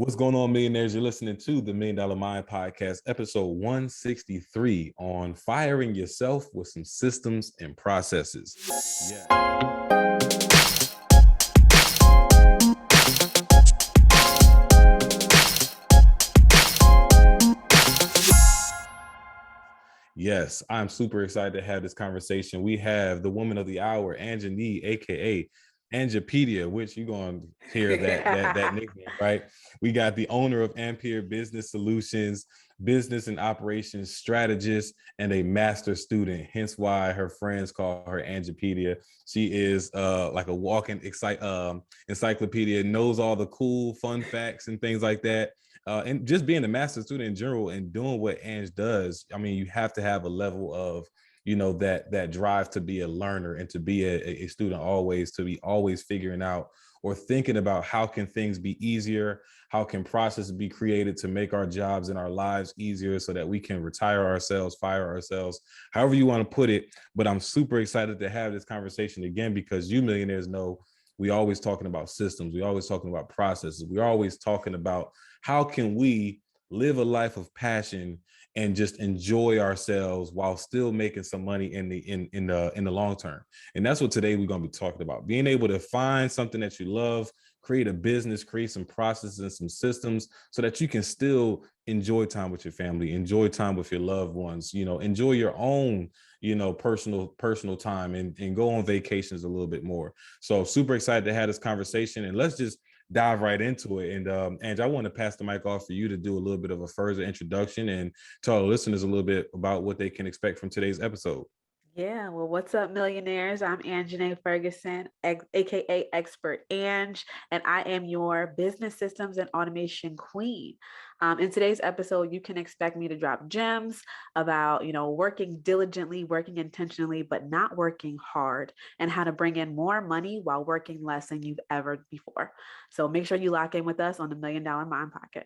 What's going on, millionaires? You're listening to the Million Dollar Mind Podcast, episode 163 on firing yourself with some systems and processes. Yes, I'm super excited to have this conversation. We have the woman of the hour, Anj, aka Anjopedia, which you're going to hear that nickname, right? We got the owner of Ampere Business Solutions, business and operations strategist, and a master student. Hence why her friends call her Anjopedia. She is like a walking encyclopedia, knows all the cool, fun facts and things like that. And just being a master student in general and doing what Anj does, I mean, you have to have a level of that drive to be a learner and to be a student, always to be always figuring out or thinking about how can things be easier, how can processes be created to make our jobs and our lives easier so that we can retire ourselves, fire ourselves, however you want to put it. But I'm super excited to have this conversation again, because you millionaires know we always talking about systems, we always talking about processes, we're always talking about how can we live a life of passion and just enjoy ourselves while still making some money in the long term. And that's what today we're going to be talking about. Being able to find something that you love, create a business, create some processes and some systems so that you can still enjoy time with your family, enjoy time with your loved ones, enjoy your own, personal time and go on vacations a little bit more. So super excited to have this conversation, and let's just dive right into it. And Anj, I want to pass the mic off for you to do a little bit of a further introduction and tell our listeners a little bit about what they can expect from today's episode. Yeah, well, what's up, millionaires? I'm Anjanae Ferguson, aka Expert Anj, and I am your business systems and automation queen. In today's episode, you can expect me to drop gems about, working diligently, working intentionally, but not working hard, and how to bring in more money while working less than you've ever before. So make sure you lock in with us on the Million Dollar Mind Podcast.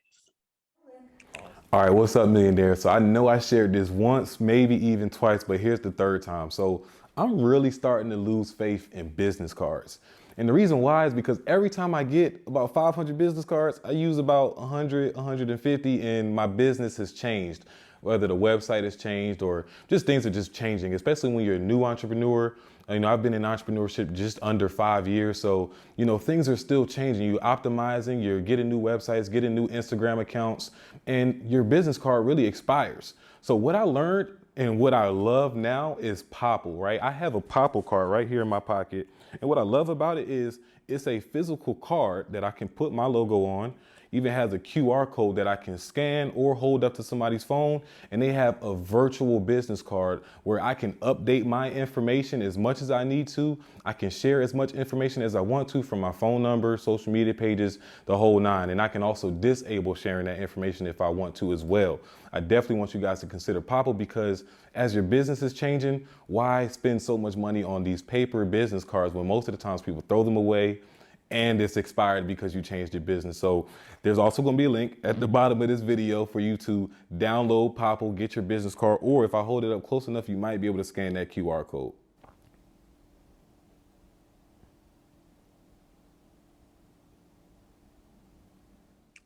All right, what's up, millionaire? So I know I shared this once, maybe even twice, but here's the third time. So I'm really starting to lose faith in business cards. And the reason why is because every time I get about 500 business cards, I use about 100, 150, and my business has changed. Whether the website has changed or just things are just changing, especially when you're a new entrepreneur. I've been in entrepreneurship just under 5 years. So, things are still changing. You're optimizing, you're getting new websites, getting new Instagram accounts, and your business card really expires. So what I learned and what I love now is Popple, right? I have a Popple card right here in my pocket. And what I love about it is it's a physical card that I can put my logo on. Even has a QR code that I can scan or hold up to somebody's phone. And they have a virtual business card where I can update my information as much as I need to. I can share as much information as I want to from my phone number, social media pages, the whole nine. And I can also disable sharing that information if I want to as well. I definitely want you guys to consider Popple, because as your business is changing, why spend so much money on these paper business cards when most of the times people throw them away and it's expired because you changed your business? So there's also going to be a link at the bottom of this video for you to download Popple, get your business card, or if I hold it up close enough, you might be able to scan that QR code.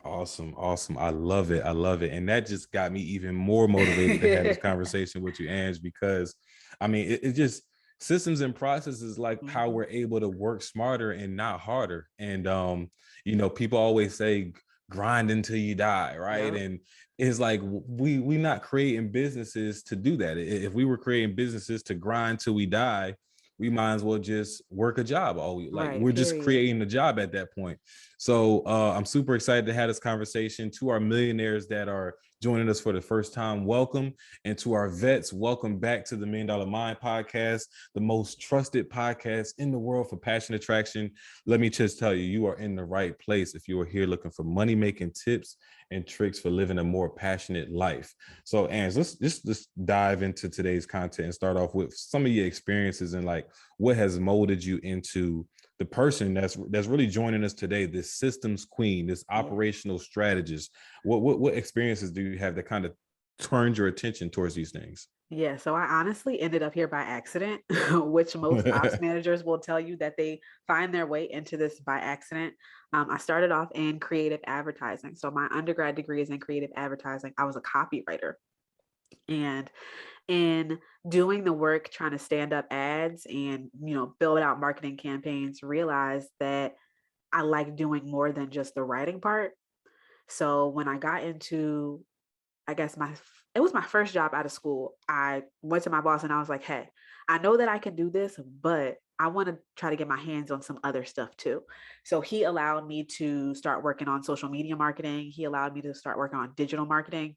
Awesome. Awesome. I love it. I love it. And that just got me even more motivated to have this conversation with you, Anj, because I mean, it just systems and processes like how we're able to work smarter and not harder. And, people always say grind until you die. Right. Yep. And it's like, we not creating businesses to do that. If we were creating businesses to grind till we die, we might as well just work a job. Right, We're just period. creating a job at that point. So I'm super excited to have this conversation. To our millionaires that are joining us for the first time, welcome. And to our vets, welcome back to the Million Dollar Mind Podcast, the most trusted podcast in the world for passion attraction. Let me just tell you, you are in the right place if you are here looking for money-making tips and tricks for living a more passionate life. So, Ange, let's dive into today's content and start off with some of your experiences and like what has molded you into the person that's really joining us today, this systems queen, this operational strategist. What experiences do you have that kind of turned your attention towards these things? Yeah, so I honestly ended up here by accident, which most ops managers will tell you that they find their way into this by accident. I started off in creative advertising. So my undergrad degree is in creative advertising. I was a copywriter. And in doing the work, trying to stand up ads and, build out marketing campaigns, realized that I like doing more than just the writing part. So when I got into, I guess it was my first job out of school. I went to my boss and I was like, hey, I know that I can do this, but I want to try to get my hands on some other stuff too. So he allowed me to start working on social media marketing. He allowed me to start working on digital marketing.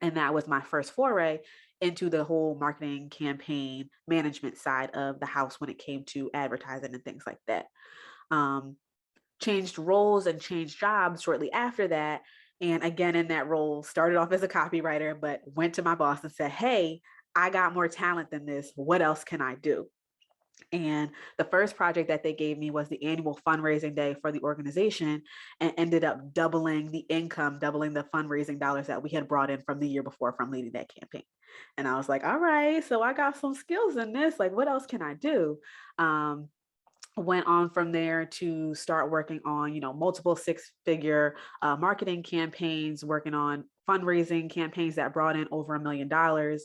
And that was my first foray into the whole marketing campaign management side of the house when it came to advertising and things like that. Um, Changed roles and changed jobs shortly after that. And again, in that role, started off as a copywriter, but went to my boss and said, hey, I got more talent than this. What else can I do? And the first project that they gave me was the annual fundraising day for the organization, and ended up doubling the income, doubling the fundraising dollars that we had brought in from the year before from leading that campaign. And I was like, all right, so I got some skills in this. Like, what else can I do? Went on from there to start working on, multiple six-figure marketing campaigns, working on fundraising campaigns that brought in over $1 million,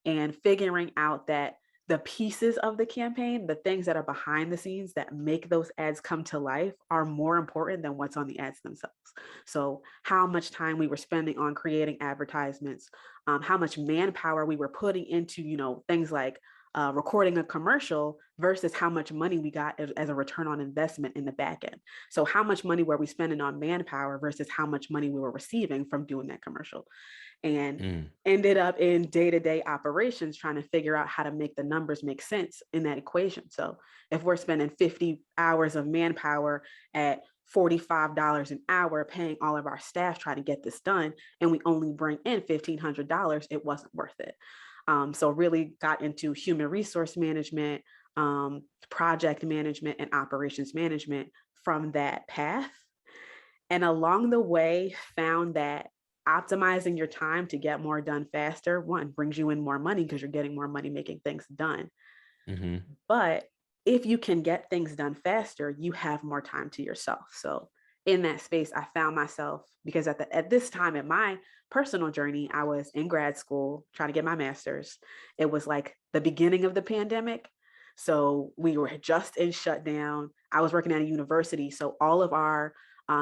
and figuring out that the pieces of the campaign, the things that are behind the scenes that make those ads come to life, are more important than what's on the ads themselves. So how much time we were spending on creating advertisements, how much manpower we were putting into, things like recording a commercial versus how much money we got as a return on investment in the back end. So how much money were we spending on manpower versus how much money we were receiving from doing that commercial? And ended up in day-to-day operations trying to figure out how to make the numbers make sense in that equation. So if we're spending 50 hours of manpower at $45 an hour, paying all of our staff trying to get this done, and we only bring in $1,500, it wasn't worth it. So really got into human resource management, project management, and operations management from that path. And along the way, found that optimizing your time to get more done faster, one, brings you in more money because you're getting more money making things done. Mm-hmm. But if you can get things done faster, you have more time to yourself. So in that space, I found myself, because at this time in my personal journey, I was in grad school trying to get my master's. It was like the beginning of the pandemic. So we were just in shutdown. I was working at a university. So all of our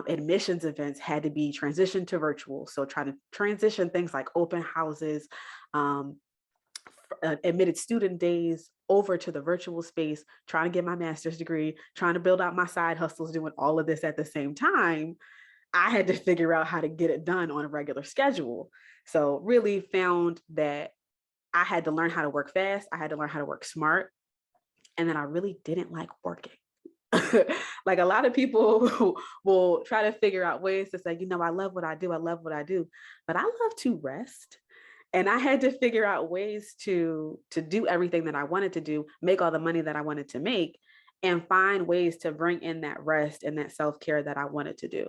admissions events had to be transitioned to virtual. So trying to transition things like open houses, admitted student days over to the virtual space, trying to get my master's degree, trying to build out my side hustles, doing all of this at the same time. I had to figure out how to get it done on a regular schedule. So really found that I had to learn how to work fast. I had to learn how to work smart. And then I really didn't like working. Like a lot of people will try to figure out ways to say, I love what I do. I love what I do, but I love to rest. And I had to figure out ways to do everything that I wanted to do, make all the money that I wanted to make, and find ways to bring in that rest and that self-care that I wanted to do.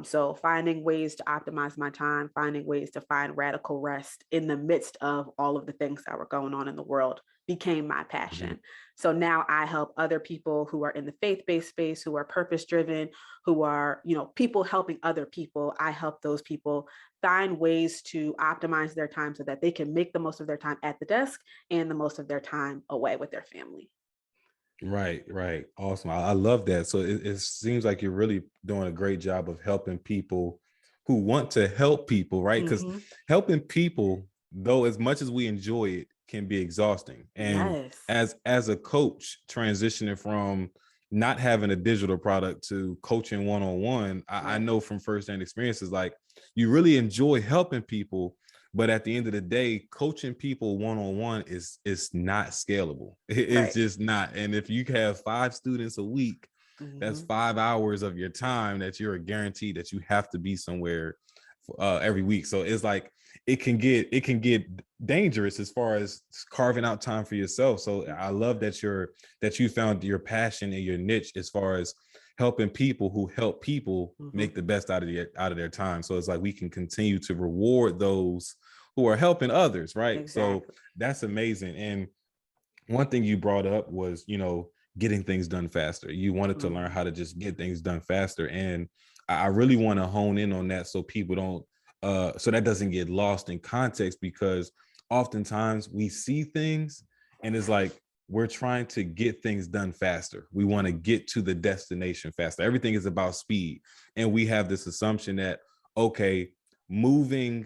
So finding ways to optimize my time, finding ways to find radical rest in the midst of all of the things that were going on in the world became my passion. Mm-hmm. So now I help other people who are in the faith-based space, who are purpose-driven, who are, people helping other people. I help those people find ways to optimize their time so that they can make the most of their time at the desk and the most of their time away with their family. Right. Awesome. I love that. So it seems like you're really doing a great job of helping people who want to help people, right? Because helping people, though, as much as we enjoy it, can be exhausting. And as a coach, transitioning from not having a digital product to coaching one-on-one, I know from firsthand experiences, like you really enjoy helping people. But at the end of the day, coaching people one-on-one is not scalable. It's just not. And if you have 5 students a week, that's 5 hours of your time that you're guaranteed that you have to be somewhere every week. So it's like it can get dangerous as far as carving out time for yourself. So I love that you found your passion and your niche as far as helping people who help people make Mm-hmm. the best out of their time. So it's like we can continue to reward those who are helping others, right? So Exactly. that's amazing. And one thing you brought up was, getting things done faster. You wanted to learn Mm-hmm. how to just get things done faster. And I really want to hone in on that so people don't, so that doesn't get lost in context, because oftentimes we see things and it's like we're trying to get things done faster. We want to get to the destination faster. Everything is about speed. And we have this assumption that, okay, moving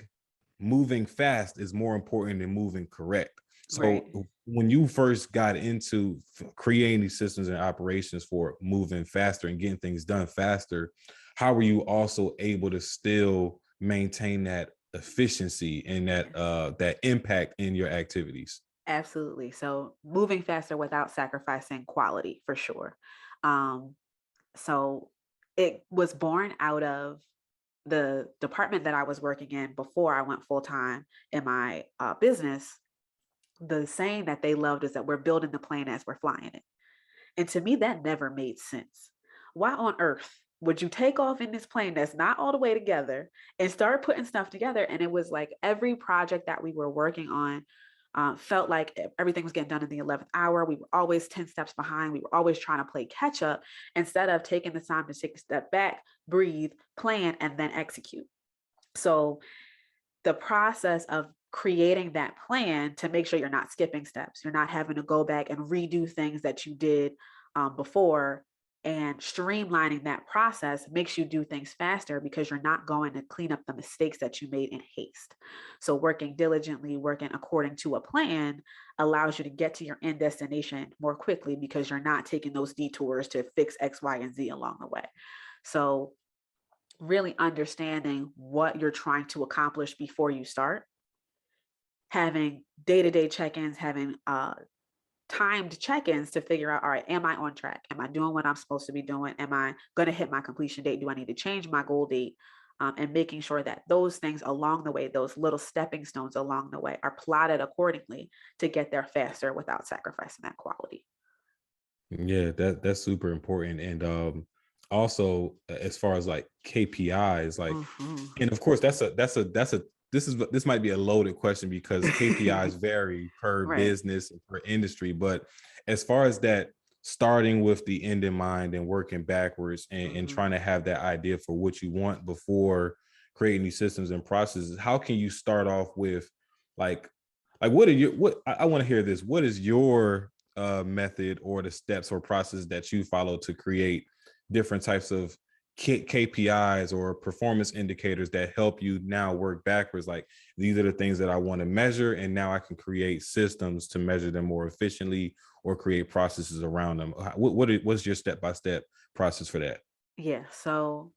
fast is more important than moving correct. Right. So when you first got into creating these systems and operations for moving faster and getting things done faster, how were you also able to still maintain that efficiency and that impact in your activities? Absolutely. So moving faster without sacrificing quality for sure. Um, so it was born out of the department that I was working in before I went full time in my business. The saying that they loved is that we're building the plane as we're flying it. And to me, that never made sense. Why on earth would you take off in this plane that's not all the way together and start putting stuff together? And it was like every project that we were working on felt like everything was getting done in the 11th hour. We were always 10 steps behind. We were always trying to play catch up instead of taking the time to take a step back, breathe, plan, and then execute. So the process of creating that plan to make sure you're not skipping steps, you're not having to go back and redo things that you did before, and streamlining that process makes you do things faster because you're not going to clean up the mistakes that you made in haste. So working diligently, working according to a plan allows you to get to your end destination more quickly because you're not taking those detours to fix X, Y, and Z along the way. So really understanding what you're trying to accomplish before you start, having day-to-day check-ins, having timed check-ins to figure out, all right, am I on track? Am I doing what I'm supposed to be doing? Am I going to hit my completion date? Do I need to change my goal date? And making sure that those things along the way, those little stepping stones along the way, are plotted accordingly to get there faster without sacrificing that quality. Yeah, that's super important. And also as far as like KPIs, like, Mhm. and of course this might be a loaded question because KPIs vary per Right. business and per industry. But as far as that, starting with the end in mind and working backwards and Mhm. trying to have that idea for what you want before creating these systems and processes, how can you start off with like what are your what I want to hear this. What is your method or the steps or process that you follow to create different types of KPIs or performance indicators that help you now work backwards? Like, these are the things that I want to measure, and now I can create systems to measure them more efficiently or create processes around them. What's your step-by-step process for that? Yeah. So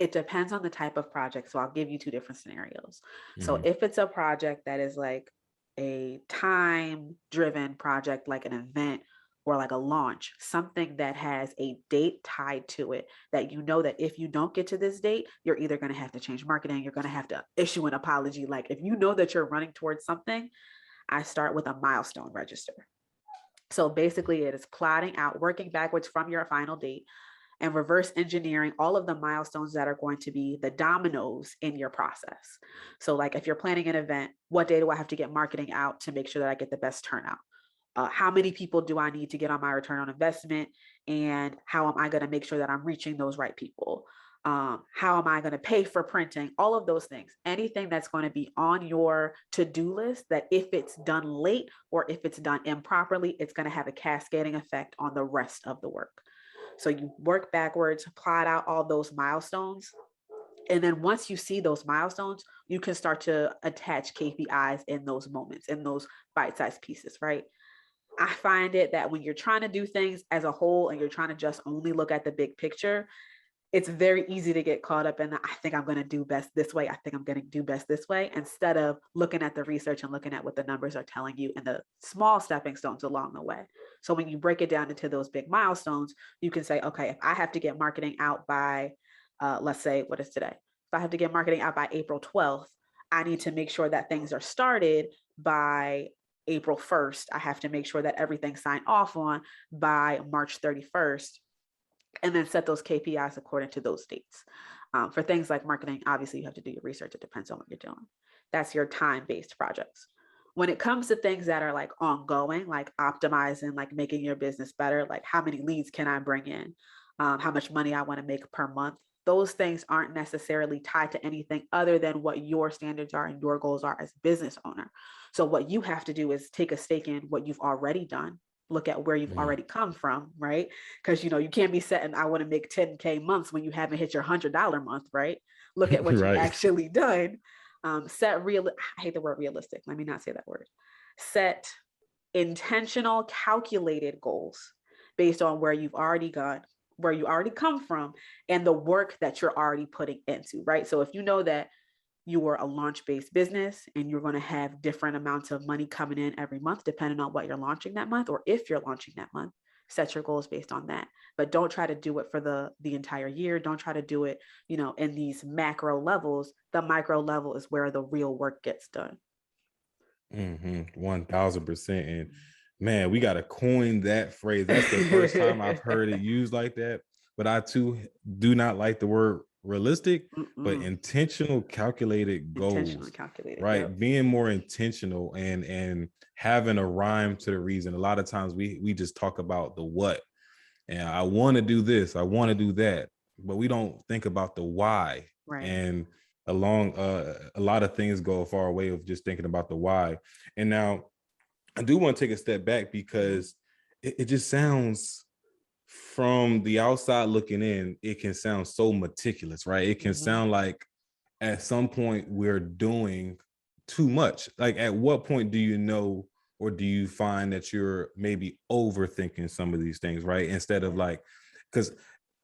it depends on the type of project. So I'll give you two different scenarios. So Mhm. if it's a project that is like a time driven project, like an event or like a launch, something that has a date tied to it, that you know that if you don't get to this date, you're either going to have to change marketing, you're going to have to issue an apology. Like if you know that you're running towards something, I start with a milestone register. So basically, it is plotting out, working backwards from your final date and reverse engineering all of the milestones that are going to be the dominoes in your process. So, like if you're planning an event, what day do I have to get marketing out to make sure that I get the best turnout? How many people do I need to get on my return on investment? And how am I going to make sure that I'm reaching those right people? How am I going to pay for printing? All of those things. Anything that's going to be on your to-do list that if it's done late or if it's done improperly, it's going to have a cascading effect on the rest of the work. So you work backwards, plot out all those milestones. And then once you see those milestones, you can start to attach KPIs in those moments, in those bite-sized pieces, right? I find it that when you're trying to do things as a whole and you're trying to just only look at the big picture, it's very easy to get caught up in the, I think I'm going to do best this way. I think I'm going to do best this way, instead of looking at the research and looking at what the numbers are telling you and the small stepping stones along the way. So when you break it down into those big milestones, you can say, okay, if I have to get marketing out by, let's say, what is today? If I have to get marketing out by April 12th, I need to make sure that things are started by April 1st. I have to make sure that everything's signed off on by March 31st. and then set those KPIs according to those dates. For things like marketing, obviously you have to do your research. It depends on what you're doing. That's your time-based projects. When it comes to things that are like ongoing, like optimizing, like making your business better, like how many leads can I bring in, how much money I want to make per month, those things aren't necessarily tied to anything other than what your standards are and your goals are as a business owner. So what you have to do is take a stake in what you've already done, look at where you've already come from, right? Because you can't be setting, I want to make 10K months when you haven't hit your $100 month, right? Look at what you've Right. actually done. Set real, I hate the word realistic. Let me not say that word. Set intentional, calculated goals based on where you've already gone, where you already come from, and the work that you're already putting into, right? So if you know that you are a launch-based business and you're going to have different amounts of money coming in every month, depending on what you're launching that month, or if you're launching that month, set your goals based on that. But don't try to do it for the entire year. Don't try to do it, in these macro levels. The micro level is where the real work gets done. 1000%. And man, we got to coin that phrase. That's the first time I've heard it used like that. But I too do not like the word realistic, but intentional, calculated goals. Intentional, calculated, right? yep. Being more intentional and having a rhyme to the reason. A lot of times we just talk about the what, and I want to do this, I want to do that, but we don't think about the why. Right. And a lot of things go a far way of just thinking about the why. And now I do want to take a step back because it just sounds, from the outside looking in, it can sound so meticulous, right? It can sound like at some point we're doing too much. Like, at what point do you know, or do you find that you're maybe overthinking some of these things, right? Instead of like, because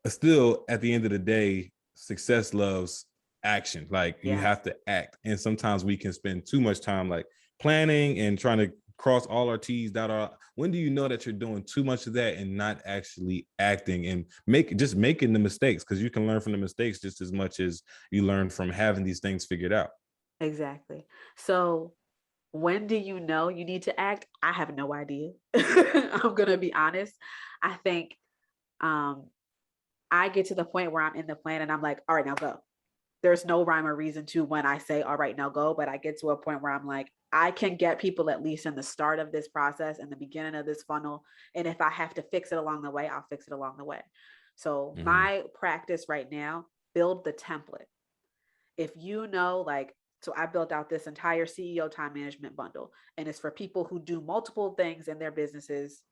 still at the end of the day, success loves action. Like, you have to act. And sometimes we can spend too much time like planning and trying to cross all our T's, dot our. When do you know that you're doing too much of that and not actually acting and making the mistakes? Because you can learn from the mistakes just as much as you learn from having these things figured out. Exactly. So when do you know you need to act? I have no idea. I'm going to be honest. I think I get to the point where I'm in the plan and I'm like, all right, now go. There's no rhyme or reason to when I say, all right, now go. But I get to a point where I'm like, I can get people at least in the start of this process and the beginning of this funnel. And if I have to fix it along the way, I'll fix it along the way. So my practice right now, build the template. If you know, like, so I built out this entire CEO time management bundle, and it's for people who do multiple things in their businesses,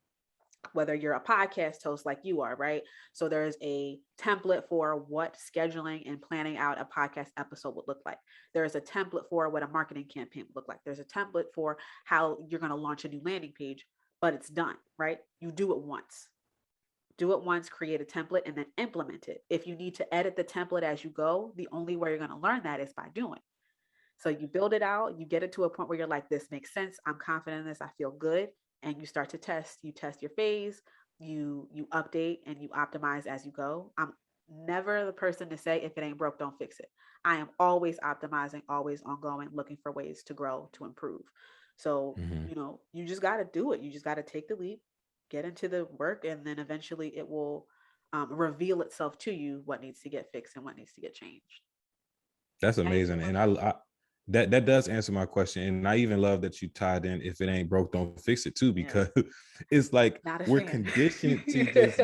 whether you're a podcast host like you are, right? So there's a template for what scheduling and planning out a podcast episode would look like. There's a template for what a marketing campaign would look like. There's a template for how you're going to launch a new landing page, but it's done, right? You do it once. Do it once, create a template, and then implement it. If you need to edit the template as you go, the only way you're going to learn that is by doing. So you build it out, you get it to a point where you're like, this makes sense. I'm confident in this. I feel good. And you start to test. You test your phase, you update and you optimize as you go. I'm never the person to say, if it ain't broke, don't fix it. I am always optimizing, always ongoing, looking for ways to grow, to improve. So, you just got to do it. You just got to take the leap, get into the work, and then eventually it will reveal itself to you what needs to get fixed and what needs to get changed. That's amazing. And I that does answer my question. And I even love that you tied in, if it ain't broke, don't fix it too, because it's like we're conditioned to just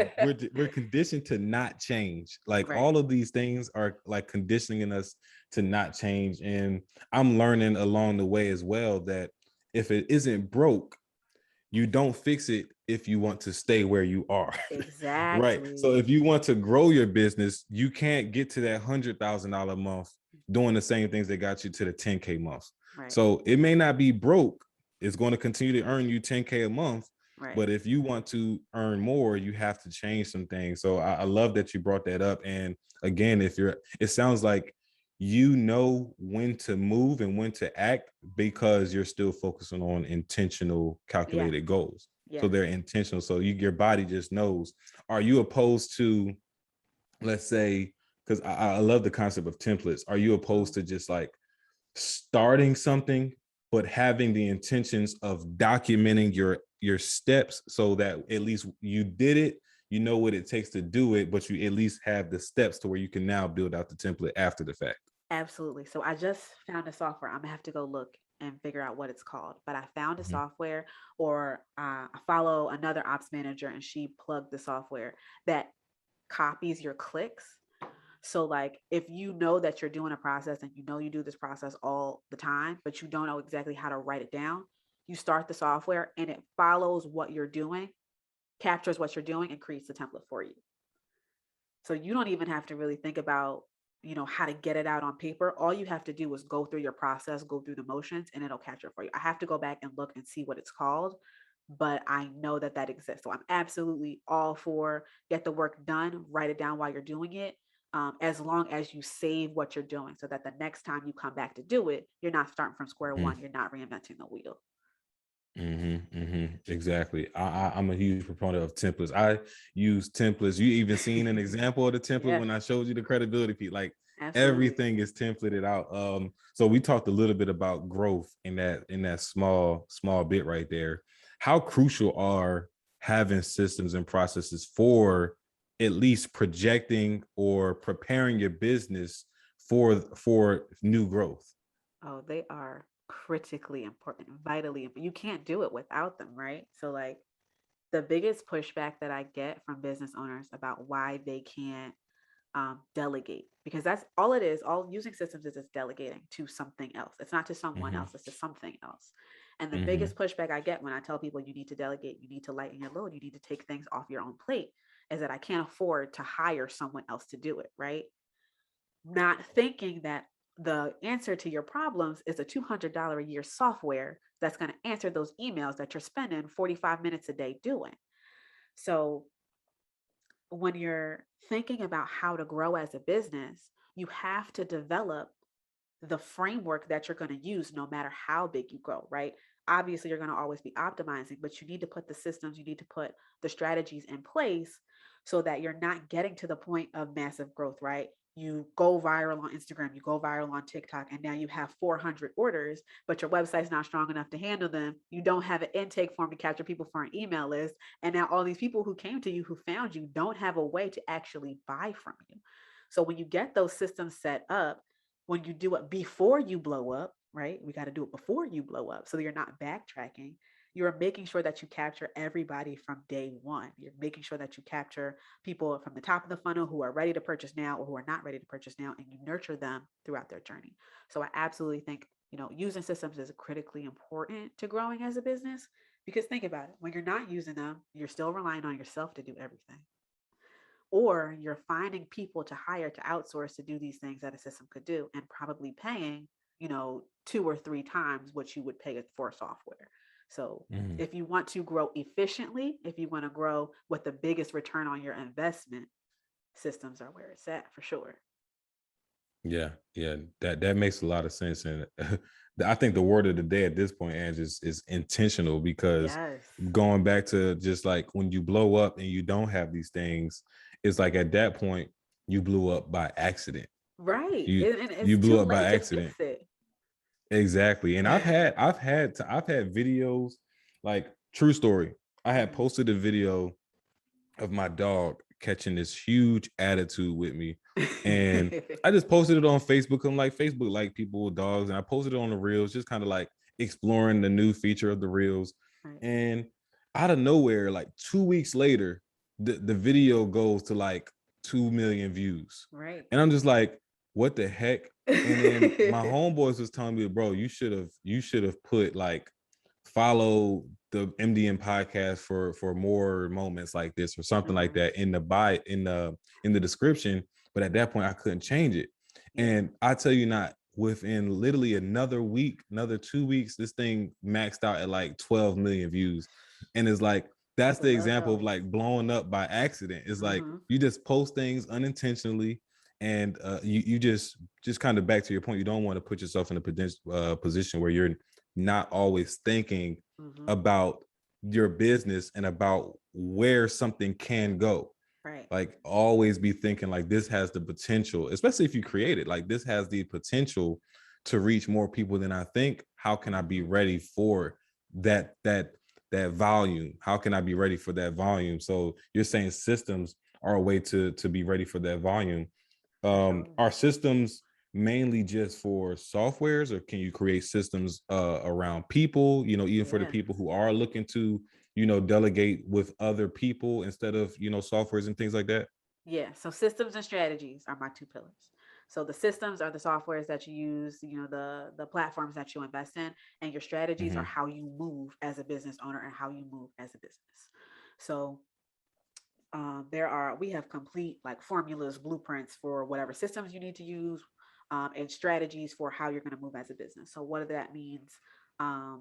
we're conditioned to not change. Like all of these things are like conditioning us to not change. And I'm learning along the way as well that if it isn't broke, you don't fix it if you want to stay where you are. Exactly. Right. So if you want to grow your business, you can't get to that $100,000 month doing the same things that got you to the 10K month. Right. So it may not be broke. It's going to continue to earn you 10K a month. Right. But if you want to earn more, you have to change some things. So I love that you brought that up. And again, it sounds like you know when to move and when to act because you're still focusing on intentional, calculated goals. So they're intentional. So your body just knows. Are you opposed to, let's say, because I love the concept of templates. Are you opposed to just like starting something, but having the intentions of documenting your steps so that at least you did it, you know what it takes to do it, but you at least have the steps to where you can now build out the template after the fact. Absolutely. So I just found a software. I'm gonna have to go look and figure out what it's called. But I found a Mhm. software, or I follow another ops manager, and she plugged the software that copies your clicks. So like if you know that you're doing a process and you know you do this process all the time, but you don't know exactly how to write it down, you start the software and it follows what you're doing, captures what you're doing, and creates the template for you. So you don't even have to really think about, how to get it out on paper. All you have to do is go through your process, go through the motions, and it'll capture it for you. I have to go back and look and see what it's called, but I know that that exists. So I'm absolutely all for get the work done, write it down while you're doing it. As long as you save what you're doing so that the next time you come back to do it, you're not starting from square one. You're not reinventing the wheel. Exactly. I'm a huge proponent of templates. I use templates. You even seen an example of the template Yeah, when I showed you the credibility piece. Like absolutely. everything is templated out. So we talked a little bit about growth in that small bit right there. How crucial are having systems and processes for at least projecting or preparing your business for new growth? Oh, they are critically important, vitally important. You can't do it without them, right? So, like, the biggest pushback that I get from business owners about why they can't delegate, because that's all it is. All using systems is delegating to something else. It's not to someone Hmm. else, it's to something else. And the Hmm. biggest pushback I get when I tell people you need to delegate, you need to lighten your load, you need to take things off your own plate, is that I can't afford to hire someone else to do it, right? Not thinking that the answer to your problems is a $200 a year software that's going to answer those emails that you're spending 45 minutes a day doing. So, when you're thinking about how to grow as a business, you have to develop the framework that you're going to use no matter how big you grow, right? Obviously, you're going to always be optimizing, but you need to put the systems, you need to put the strategies in place so that you're not getting to the point of massive growth, right? You go viral on Instagram, you go viral on TikTok, and now you have 400 orders, but your website's not strong enough to handle them. You don't have an intake form to capture people for an email list. And now all these people who came to you, who found you, don't have a way to actually buy from you. So when you get those systems set up, when you do it before you blow up, right? We got to do it before you blow up so you're not backtracking. You're making sure that you capture everybody from day one. You're making sure that you capture people from the top of the funnel who are ready to purchase now or who are not ready to purchase now, and you nurture them throughout their journey. So I absolutely think, using systems is critically important to growing as a business, because think about it. When you're not using them, you're still relying on yourself to do everything, or you're finding people to hire to outsource to do these things that a system could do, and probably paying, 2 or 3 times what you would pay it for software. So Hmm. if you want to grow efficiently, if you want to grow with the biggest return on your investment, systems are where it's at for sure. Yeah, yeah, that makes a lot of sense, and I think the word of the day at this point, Ange, is intentional, because Yes. going back to just like when you blow up and you don't have these things, it's like at that point you blew up by accident. Right. You And it's you too blew up by late to fix accident. it. Exactly. And I've had videos, like true story. I had Mhm. posted a video of my dog catching this huge attitude with me. And I just posted it on Facebook. I'm like, Facebook like people with dogs. And I posted it on the reels, just kind of like exploring the new feature of the reels. Right. And out of nowhere, like 2 weeks later, the video goes to like 2 million views. Right. And I'm just like, what the heck? And then my homeboys was telling me, bro, you should have put like follow the MDM podcast for more moments like this or something like Mhm. that in the buy in the description. But at that point I couldn't change it. Yeah. And I tell you not, within literally another week, another 2 weeks, this thing maxed out at like 12 million views. And it's like, that's People the love example of those. like blowing up by accident. It's like Mhm. you just post things unintentionally, and you just kind of, back to your point, you don't want to put yourself in a position where you're not always thinking Mhm. about your business and about where something can go. Right. Like always be thinking like this has the potential, especially if you create it, like this has the potential to reach more people than I think. How can I be Mhm. ready for that that volume? How can I be ready for that volume? So you're saying systems are a way to be ready for that volume. For sure. Are systems mainly just for softwares, or can you create systems around people, even for the Yeah. people who are looking to, delegate with other people instead of, softwares and things like that? Yeah. So systems and strategies are my two pillars. So the systems are the softwares that you use, the platforms that you invest in, and your strategies are Hmm. how you move as a business owner and how you move as a business. So we have complete like formulas, blueprints for whatever systems you need to use, and strategies for how you're going to move as a business. So what that means, um,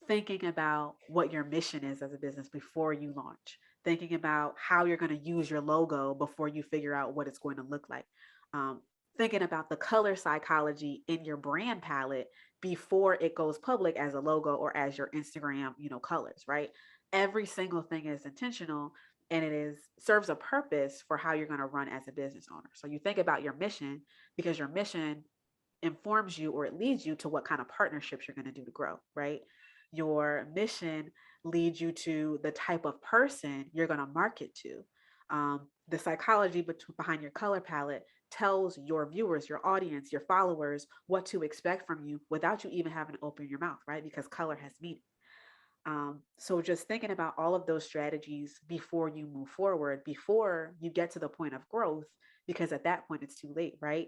thinking about what your mission is as a business before you launch, thinking about how you're going to use your logo before you figure out what it's going to look like. Um, Thinking about the color psychology in your brand palette before it goes public as a logo or as your Instagram, colors, right? Every single thing is intentional, and it is serves a purpose for how you're going to run as a business owner. So you think about your mission, because your mission informs you, or it leads you to what kind of partnerships you're going to do to grow, right? Your mission leads you to the type of person you're going to market to. The psychology behind your color palette tells your viewers, your audience, your followers what to expect from you without you even having to open your mouth, right? Because color has meaning. So just thinking about all of those strategies before you move forward, before you get to the point of growth, because at that point it's too late, right?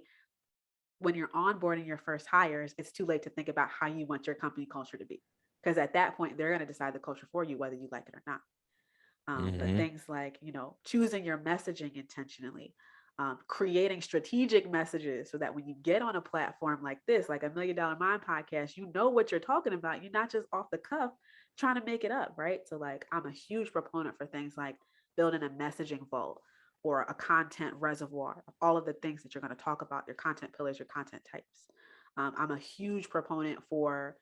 When you're onboarding your first hires, it's too late to think about how you want your company culture to be. Because at that point, they're going to decide the culture for you, whether you like it or not. But Hmm. things like, choosing your messaging intentionally, creating strategic messages so that when you get on a platform like this, like $1 Million Mind podcast, you know what you're talking about. You're not just off the cuff trying to make it up, right? So, like, I'm a huge proponent for things like building a messaging vault or a content reservoir of all of the things that you're going to talk about, your content pillars, your content types. I'm a huge proponent for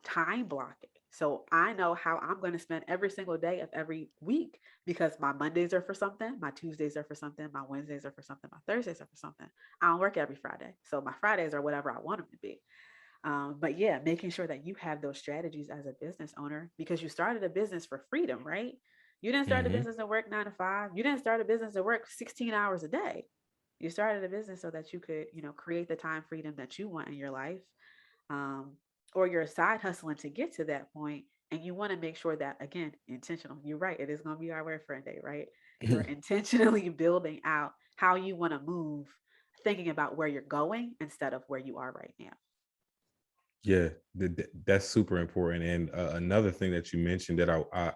time blocking. So I know how I'm going to spend every single day of every week, because my Mondays are for something, my Tuesdays are for something, my Wednesdays are for something, my Thursdays are for something. I don't work every Friday. So my Fridays are whatever I want them to be. But yeah, making sure that you have those strategies as a business owner, because you started a business for freedom, right? You didn't start a Hmm. business to work 9 to 5. You didn't start a business to work 16 hours a day. You started a business so that you could, create the time freedom that you want in your life, um, or you're side hustling to get to that point, and you want to make sure that, again, intentional. You're right, it is going to be our word for a day, right? You're intentionally building out how you want to move, thinking about where you're going instead of where you are right now. Yeah, that's super important. And another thing that you mentioned that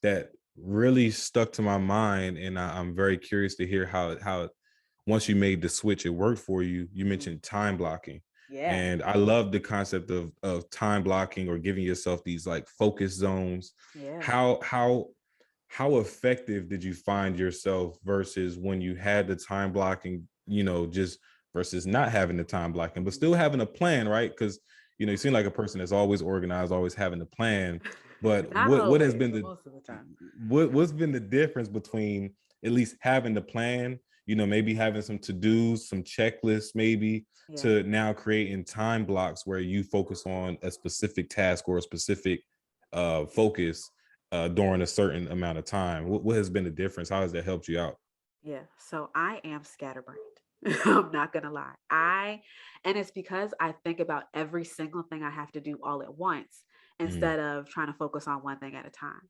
that really stuck to my mind, and I'm very curious to hear how once you made the switch, it worked for you. You Mm. mentioned time blocking, Yeah. and I love the concept of time blocking, or giving yourself these like focus zones. Yeah. How effective did you find yourself versus when you had the time blocking, just versus not having the time blocking, but still having a plan, right? Because you seem like a person that's always organized, always having a plan. But Not what has always, been but the most of the time. what's been the difference between at least having the plan, maybe having some to-dos, some checklists, maybe, Yeah. to now creating time blocks where you focus on a specific task or a specific focus during a certain amount of time? What has been the difference? How has that helped you out? Yeah. So I am scatterbrained. I'm not gonna lie. And it's because I think about every single thing I have to do all at once Mm. instead of trying to focus on one thing at a time.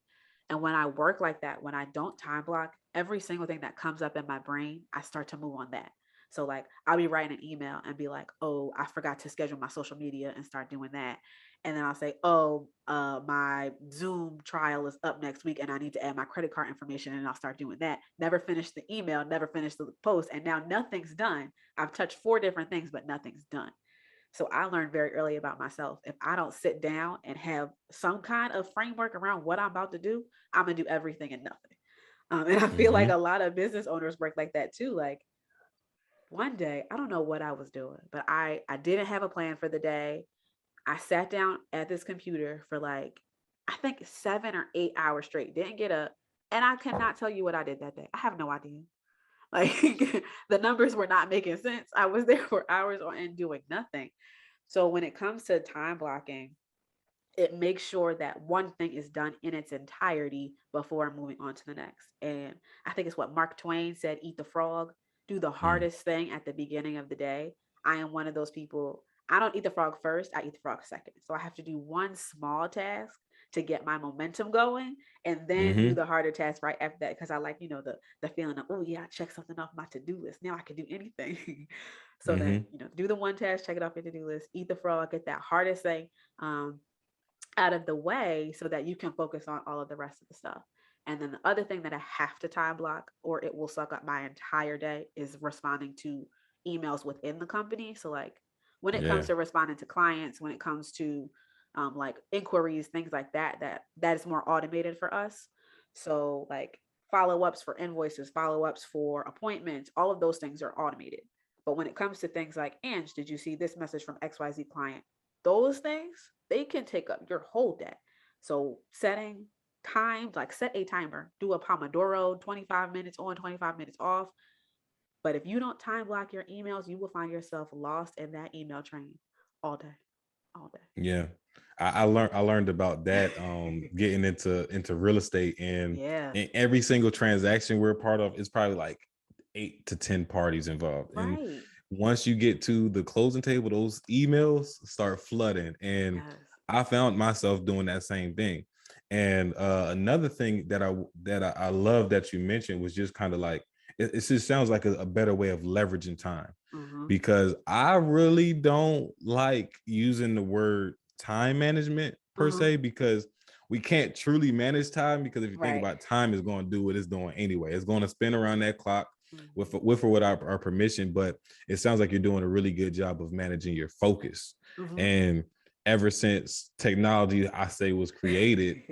And when I work like that, when I don't time block, every single thing that comes up in my brain, I start to move on that. So like I'll be writing an email and be like, oh, I forgot to schedule my social media, and start doing that. And then I'll say, oh, my Zoom trial is up next week and I need to add my credit card information, and I'll start doing that. Never finish the email, never finish the post, and now nothing's done. I've touched 4 different things, but nothing's done. So I learned very early about myself. If I don't sit down and have some kind of framework around what I'm about to do, I'm gonna do everything and nothing. And I feel like Hmm. a lot of business owners work like that too. Like one day, I don't know what I was doing, but I didn't have a plan for the day. I sat down at this computer for like, I think 7 or 8 hours straight, didn't get up. And I cannot tell you what I did that day. I have no idea. Like the numbers were not making sense. I was there for hours on end doing nothing. So when it comes to time blocking, it makes sure that one thing is done in its entirety before moving on to the next. And I think it's what Mark Twain said, eat the frog, do the Mm, hardest thing at the beginning of the day. I am one of those people. I don't eat the frog first, I eat the frog second. So I have to do one small task to get my momentum going and then do mm-hmm, the harder task right after that, because I like, the feeling of, oh yeah, I checked something off my to-do list. Now I can do anything. So then, mm-hmm. do the one task, check it off your to-do list, eat the frog, get that hardest thing out of the way so that you can focus on all of the rest of the stuff. And then the other thing that I have to time block or it will suck up my entire day is responding to emails within the company. So like when it comes Yeah. to responding to clients, when it comes to like inquiries, things like that, that is more automated for us. So like follow-ups for invoices, follow-ups for appointments, all of those things are automated. But when it comes to things like, Ange, did you see this message from XYZ client? Those things, they can take up your whole day. So setting times, like set a timer, do a Pomodoro, 25 minutes on, 25 minutes off. But if you don't time block your emails, you will find yourself lost in that email train all day, all Yeah. I learned about that day. getting into real estate, and Yeah, in every single transaction we're a part of is probably like 8 to 10 parties involved. And right. once you get to the closing table, those emails start flooding. And Yes. I found myself doing that same thing. And another thing that I love that you mentioned was just kind of like it just sounds like a better way of leveraging time, Mm-hmm. because I really don't like using the word time management per Mm-hmm. se, because we can't truly manage time, because if you think Right. about, time is going to do what it's doing anyway. It's going to spin around that clock Mm-hmm. with or without our permission. But it sounds like you're doing a really good job of managing your focus. Mm-hmm. And ever since technology, I say, was created,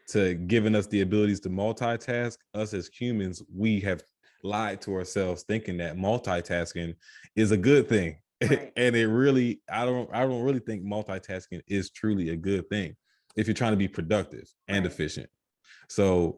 to giving us the abilities to multitask, us as humans, we have lied to ourselves thinking that multitasking is a good thing. Right. And it really, I don't really think multitasking is truly a good thing if you're trying to be productive and Right. efficient. So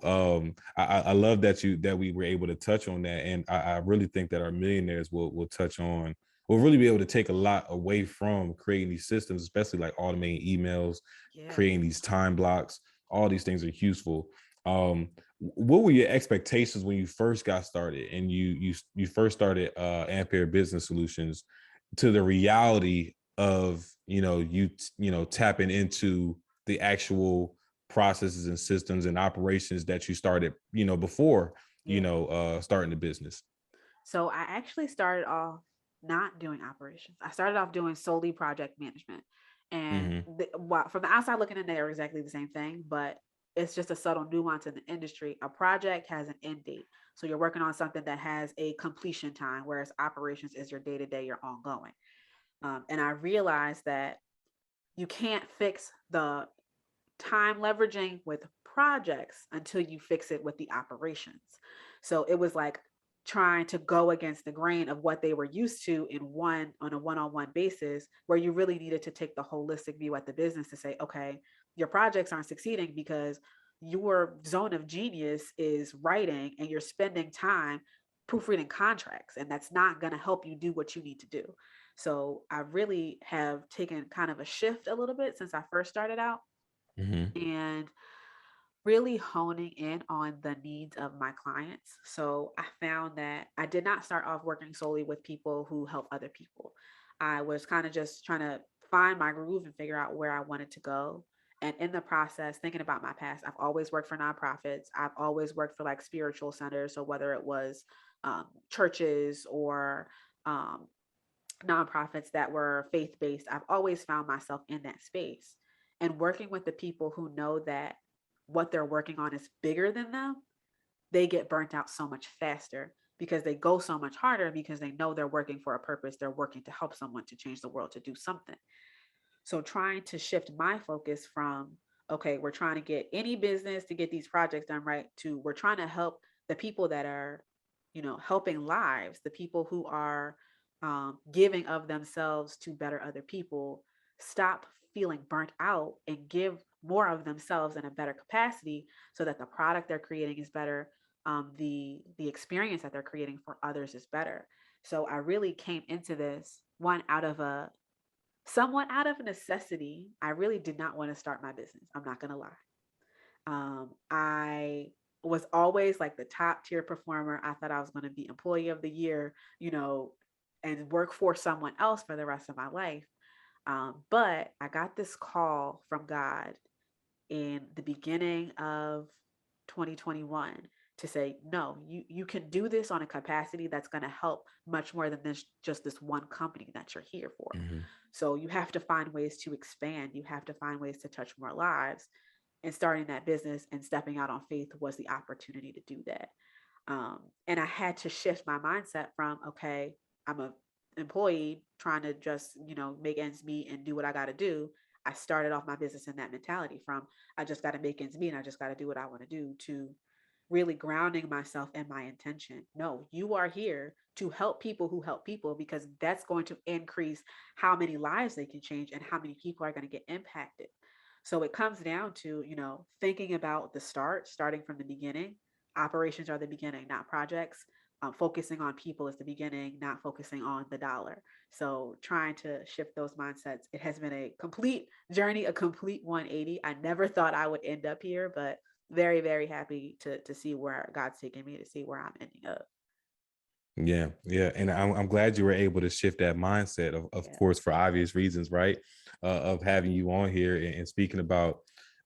I love that we were able to touch on that. And I really think that our millionaires will touch on, will really be able to take a lot away from creating these systems, especially like automating emails, Yeah. creating these time blocks. All these things are useful. What were your expectations when you first got started and you first started Ampere Business Solutions, to the reality of tapping into the actual processes and systems and operations that you started before Yeah. starting the business? So I actually started off not doing operations. I started off doing solely project management. And Hmm. from the outside looking in, they are exactly the same thing, but it's just a subtle nuance in the industry. A project has an end date. So you're working on something that has a completion time, whereas operations is your day to day, your ongoing. And I realized that you can't fix the time leveraging with projects until you fix it with the operations. So it was like trying to go against the grain of what they were used to in one on a one-on-one basis, where you really needed to take the holistic view at the business to say, okay, your projects aren't succeeding because your zone of genius is writing and you're spending time proofreading contracts, and that's not going to help you do what you need to do. So I really have taken kind of a shift a little bit since I first started out, Hmm. and really honing in on the needs of my clients. So I found that I did not start off working solely with people who help other people. I was kind of just trying to find my groove and figure out where I wanted to go. And in the process, thinking about my past, I've always worked for nonprofits. I've always worked for like spiritual centers. So whether it was churches or um, nonprofits that were faith based, I've always found myself in that space. And working with the people who know that what they're working on is bigger than them, they get burnt out so much faster because they go so much harder because they know they're working for a purpose. They're working to help someone, to change the world, to do something. So trying to shift my focus from, okay, we're trying to get any business to get these projects done right, to we're trying to help the people that are, helping lives, the people who are giving of themselves to better other people, stop feeling burnt out and give more of themselves in a better capacity so that the product they're creating is better. The experience that they're creating for others is better. So I really came into this one out of a somewhat out of necessity, I really did not want to start my business. I'm not going to lie. I was always like the top tier performer. I thought I was going to be employee of the year, and work for someone else for the rest of my life. But I got this call from God in the beginning of 2021 to say, no, you can do this on a capacity that's going to help much more than this, just this one company that you're here for. Mm-hmm. So you have to find ways to expand. You have to find ways to touch more lives. And starting that business and stepping out on faith was the opportunity to do that. And I had to shift my mindset from, okay, I'm a employee trying to just, make ends meet and do what I got to do. I started off my business in that mentality from, I just got to make ends meet and I just got to do what I want to do, to really grounding myself in my intention. No, you are here to help people who help people, because that's going to increase how many lives they can change and how many people are going to get impacted. So it comes down to, thinking about the starting from the beginning. Operations are the beginning, not projects. Focusing on people is the beginning, not focusing on the dollar. So trying to shift those mindsets. It has been a complete journey, a complete 180. I never thought I would end up here, but very, very happy to see where God's taking me, to see where I'm ending up. Yeah, yeah, and I'm glad you were able to shift that mindset, of Yeah. course, for obvious reasons, right? Of having you on here and speaking about,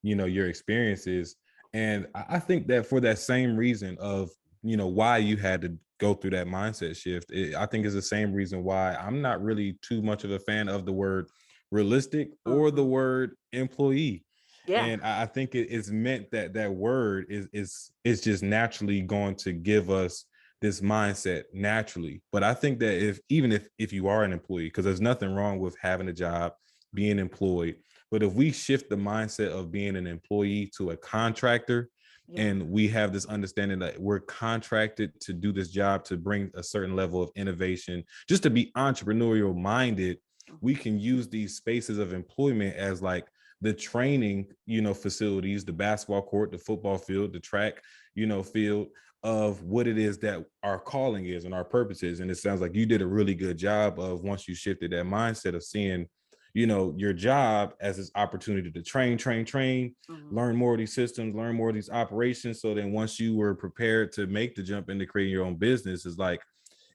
your experiences, and I think that for that same reason of, why you had to go through that mindset shift, I think is the same reason why I'm not really too much of a fan of the word realistic or the Uh-huh. word employee. Yeah. And I think it is meant that that word is just naturally going to give us this mindset naturally. But I think that if you are an employee, because there's nothing wrong with having a job, being employed, but if we shift the mindset of being an employee to a contractor, Yeah. and we have this understanding that we're contracted to do this job to bring a certain level of innovation, just to be entrepreneurial minded, we can use these spaces of employment as like the training, facilities, the basketball court, the football field, the track, field of what it is that our calling is and our purpose is. And it sounds like you did a really good job of, once you shifted that mindset of seeing, your job as this opportunity to train, Mhm. learn more of these systems, learn more of these operations. So then once you were prepared to make the jump into creating your own business, it's like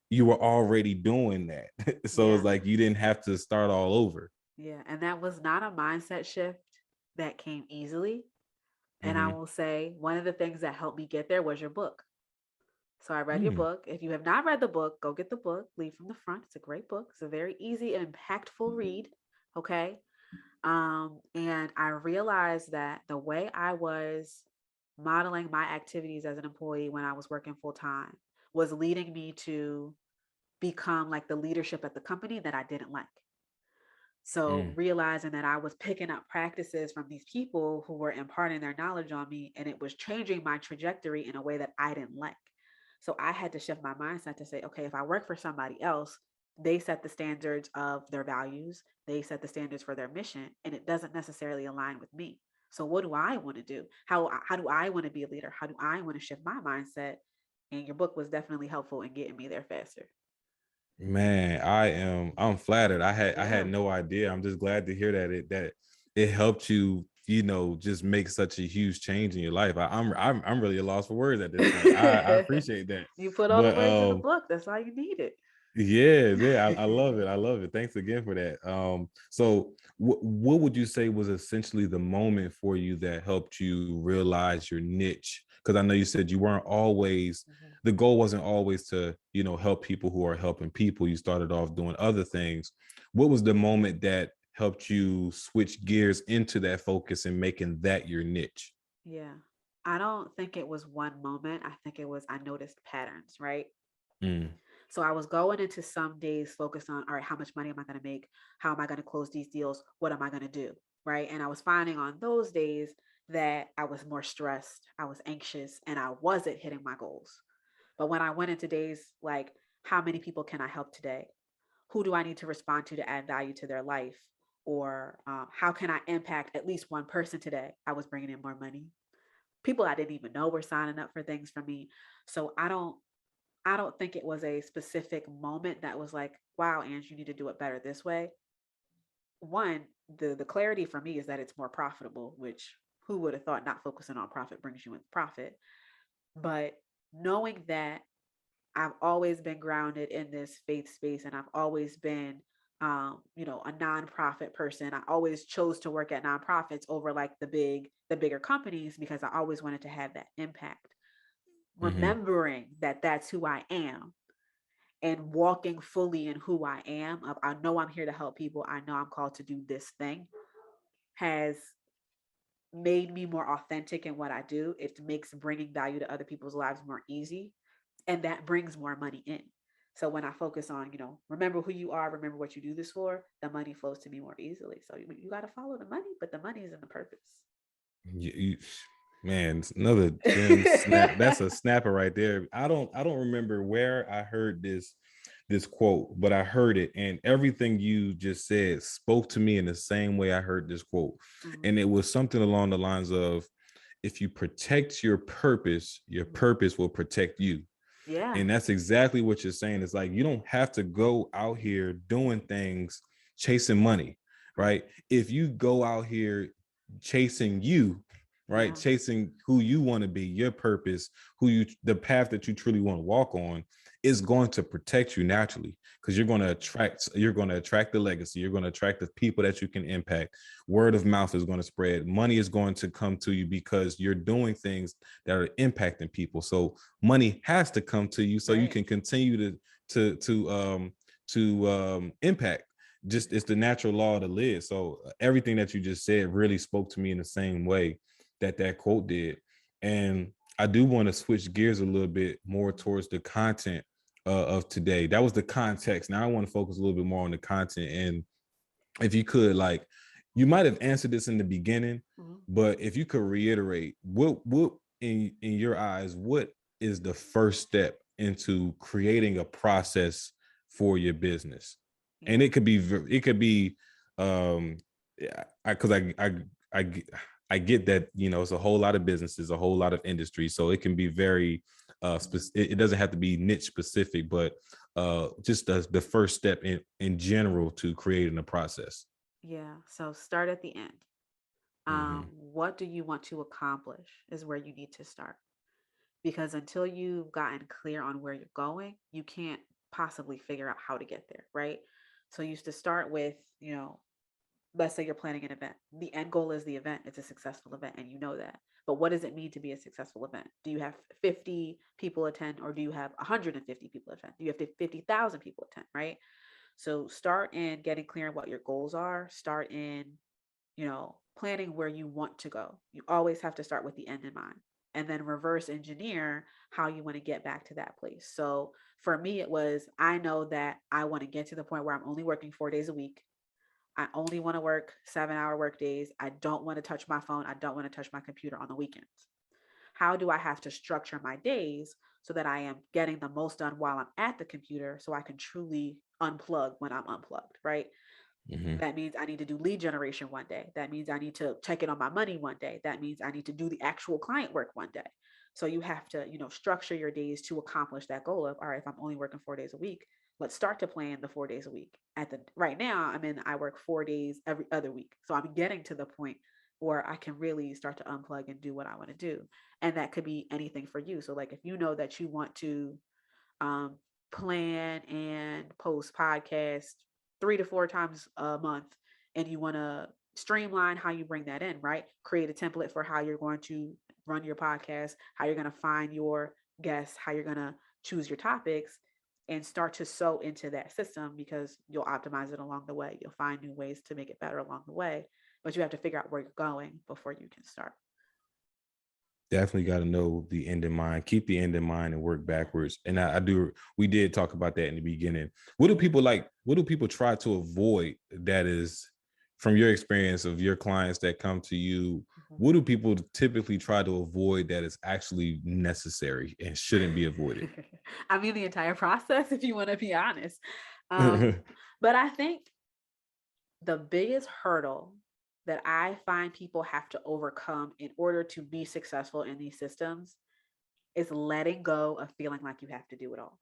you were already doing that. So it's Yeah. like you didn't have to start all over. Yeah. And that was not a mindset shift that came easily. And I Mm-hmm. will say one of the things that helped me get there was your book. So I read your Mm. book. If you have not read the book, go get the book. Lead from the Front. It's a great book. It's a very easy and impactful read. Okay. And I realized that the way I was modeling my activities as an employee when I was working full time was leading me to become like the leadership at the company that I didn't like. So Mm. realizing that I was picking up practices from these people who were imparting their knowledge on me, and it was changing my trajectory in a way that I didn't like. So I had to shift my mindset to say, okay, if I work for somebody else, they set the standards of their values, they set the standards for their mission, and it doesn't necessarily align with me. So what do I want to do? How do I want to be a leader? How do I want to shift my mindset? And your book was definitely helpful in getting me there faster. Man, I'm flattered. I had Yeah. no idea. I'm just glad to hear that it helped you, just make such a huge change in your life. I'm really a loss for words at this point. I appreciate that. You put all the But words in the book. That's all you needed. yeah, yeah, I love it. I love it. Thanks again for that. So what would you say was essentially the moment for you that helped you realize your niche? Because I know you said you weren't always, Mhm. the goal wasn't always to, help people who are helping people. You started off doing other things. What was the moment that helped you switch gears into that focus and making that your niche? Yeah. I don't think it was one moment. I think it was, I noticed patterns, right? Mm, So I was going into some days focused on, all right, how much money am I going to make? How am I going to close these deals? What am I going to do? Right. And I was finding on those days that I was more stressed, I was anxious, and I wasn't hitting my goals. But when I went into days like, how many people can I help today? Who do I need to respond to add value to their life? Or how can I impact at least one person today? I was bringing in more money. People I didn't even know were signing up for things for me. So I don't think it was a specific moment that was like, wow, Ange, you need to do it better this way. one, the clarity for me is that it's more profitable, which who would have thought not focusing on profit brings you in profit. But knowing that I've always been grounded in this faith space, and I've always been, a nonprofit person. I always chose to work at nonprofits over like the bigger companies because I always wanted to have that impact. Mm-hmm. Remembering that that's who I am and walking fully in who I am, of I know I'm here to help people. I know I'm called to do this thing, has made me more authentic in what I do. It makes bringing value to other people's lives more easy, and that brings more money in. So when I focus on, remember who you are, remember what you do this for, the money flows to me more easily. So you got to follow the money, but the money is in the purpose. Man, it's another gem snap. That's a snapper right there. I don't remember where I heard this quote, but I heard it, and everything you just said spoke to me in the same way I heard this quote. Mhm. And it was something along the lines of, if you protect your Mhm. purpose will protect you. Yeah. And that's exactly what you're saying. It's like, you don't have to go out here doing things chasing money, Right. right? If you go out here chasing you, right, Yeah. chasing who you want to be, your purpose, the path that you truly want to walk on, is going to protect you naturally, because you're going to attract the legacy, you're going to attract the people that you can impact. Word of mouth is going to spread, money is going to come to you because you're doing things that are impacting people. So money has to come to you so you Right. can continue to impact. Just, it's the natural law of the lid. So everything that you just said really spoke to me in the same way that quote did. And I do want to switch gears a little bit more towards the content of today. That was the context. Now I want to focus a little bit more on the content. And if you could, like, you might have answered this in the beginning, Mhm. but if you could reiterate, what in your eyes, what is the first step into creating a process for your business? And Yeah. it could be yeah, because I I get that, it's a whole lot of businesses, a whole lot of industry, so it can be very it doesn't have to be niche specific, but just the first step in general to creating a process. Yeah. So start at the end. Hmm. What do you want to accomplish is where you need to start. Because until you've gotten clear on where you're going, you can't possibly figure out how to get there, right? So you used to start with, let's say you're planning an event. The end goal is the event. It's a successful event, and you know that. But what does it mean to be a successful event? Do you have 50 people attend, or do you have 150 people attend? Do you have 50,000 people attend, right? So start in getting clear on what your goals are. Start in, planning where you want to go. You always have to start with the end in mind, and then reverse engineer how you want to get back to that place. So for me, it was, I know that I want to get to the point where I'm only working 4 days a week. I only want to work 7-hour work days. I don't want to touch my phone. I don't want to touch my computer on the weekends. How do I have to structure my days so that I am getting the most done while I'm at the computer so I can truly unplug when I'm unplugged, right? Hmm. That means I need to do lead generation one day. That means I need to check in on my money one day. That means I need to do the actual client work one day. So you have to, structure your days to accomplish that goal of, all right, if I'm only working 4 days a week, let's start to plan the 4 days a week. At the right now, I work 4 days every other week. So I'm getting to the point where I can really start to unplug and do what I want to do. And that could be anything for you. So like if you know that you want to um, plan and post podcasts 3 to 4 times a month, and you want to streamline how you bring that in, right? Create a template for how you're going to run your podcast, how you're going to find your guests, how you're going to choose your topics, and start to sew into that system, because you'll optimize it along the way. You'll find new ways to make it better along the way, but you have to figure out where you're going before you can start. Definitely got to know the end in mind, keep the end in mind, and work backwards. And I do, we did talk about that in the beginning. What do people try to avoid, that is, from your experience of your clients that come to you, what do people typically try to avoid that is actually necessary and shouldn't be avoided? I mean, the entire process, if you want to be honest. Um, but I think the biggest hurdle that I find people have to overcome in order to be successful in these systems is letting go of feeling like you have to do it all.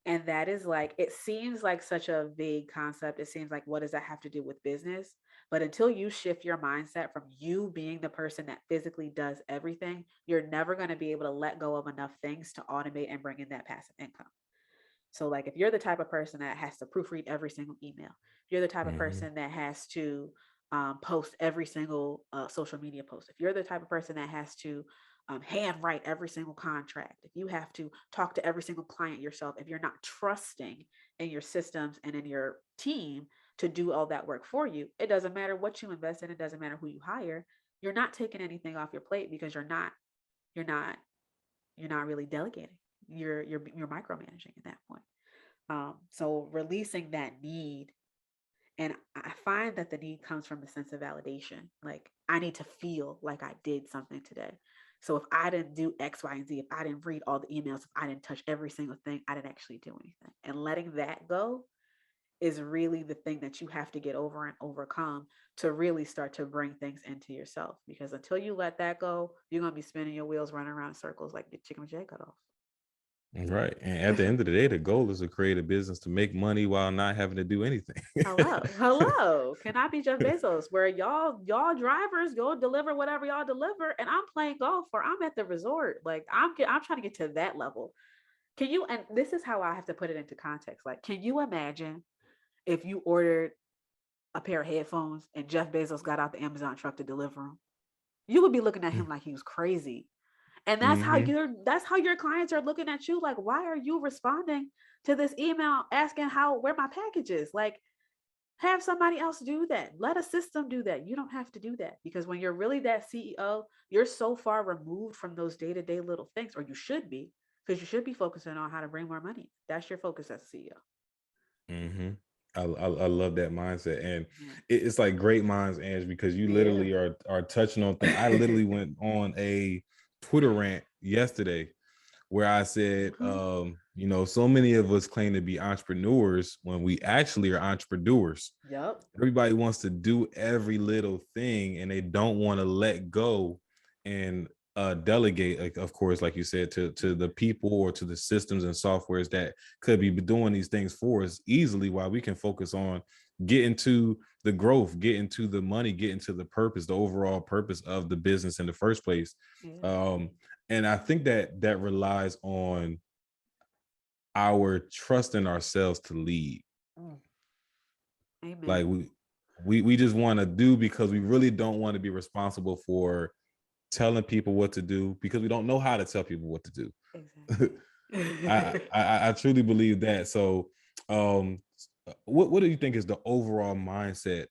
And that is like, it seems like such a vague concept. It seems like, what does that have to do with business? But until you shift your mindset from you being the person that physically does everything, you're never going to be able to let go of enough things to automate and bring in that passive income. So, like, if you're the type of person that has to proofread every single email, if you're the type of Mm-hmm. person that has to post every single social media post, if you're the type of person that has to handwrite every single contract, if you have to talk to every single client yourself, if you're not trusting in your systems and in your team to do all that work for you, it doesn't matter what you invest in, it doesn't matter who you hire. You're not taking anything off your plate because you're not you're not really delegating. You're micromanaging at that point. So releasing that need, and I find that the need comes from a sense of validation. Like, I need to feel like I did something today. So if I didn't do X, Y, and Z, if I didn't read all the emails, if I didn't touch every single thing, I didn't actually do anything. And letting that go is really the thing that you have to get over and overcome to really start to bring things into yourself. Because until you let that go, you're gonna be spinning your wheels, running around in circles like the chicken with your head cut Right. And at the off. end of the day, the goal is to create a business to make money while not having to do anything. Hello. Can I be Jeff Bezos? Where y'all drivers go deliver whatever y'all deliver, and I'm playing golf or I'm at the resort. Like, I'm trying to get to that level. Can you? And this is how I have to put it into context. Like, can you imagine if you ordered a pair of headphones and Jeff Bezos got out the Amazon truck to deliver them? You would be looking at him like he was crazy. And Mm-hmm. that's how your clients are looking at you. Like, why are you responding to this email asking how where my package is? Like, have somebody else do that. Let a system do that. You don't have to do that, because when you're really that CEO, you're so far removed from those day-to-day little things, or you should be, because you should be focusing on how to bring more money. That's your focus as a CEO. Mm-hmm. I love that mindset, and Yeah. it's like great minds, Ange, because you Yeah. literally are touching on things. I literally went on a Twitter rant yesterday where I said, Mhm. so many of us claim to be entrepreneurs when we actually are entrepreDOERS. Yep. Everybody wants to do every little thing and they don't want to let go and delegate, like, of course, like you said, to the people or to the systems and softwares that could be doing these things for us easily, while we can focus on getting to the growth, getting to the money, getting to the purpose, the overall purpose of the business in the first place. Yeah. Um, and I think that relies on our trust in ourselves to lead. Mm. Like, Amen. we just want to do because we really don't want to be responsible for telling people what to do, because we don't know how to tell people what to do. I, Exactly. I truly believe that. So, what do you think is the overall mindset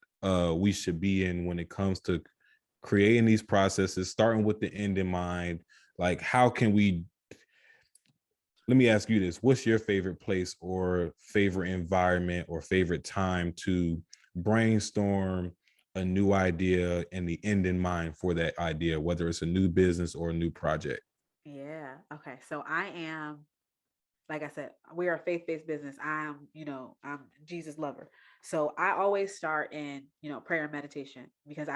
we should be in when it comes to creating these processes, starting with the end in mind? Like, how can we? Let me ask you this: what's your favorite place or favorite environment or favorite time to brainstorm a new idea and the end in mind for that idea, whether it's a new business or a new project? Yeah. Okay. So I am, like I said, we are a faith-based business. I'm Jesus lover. So I always start in, prayer and meditation, because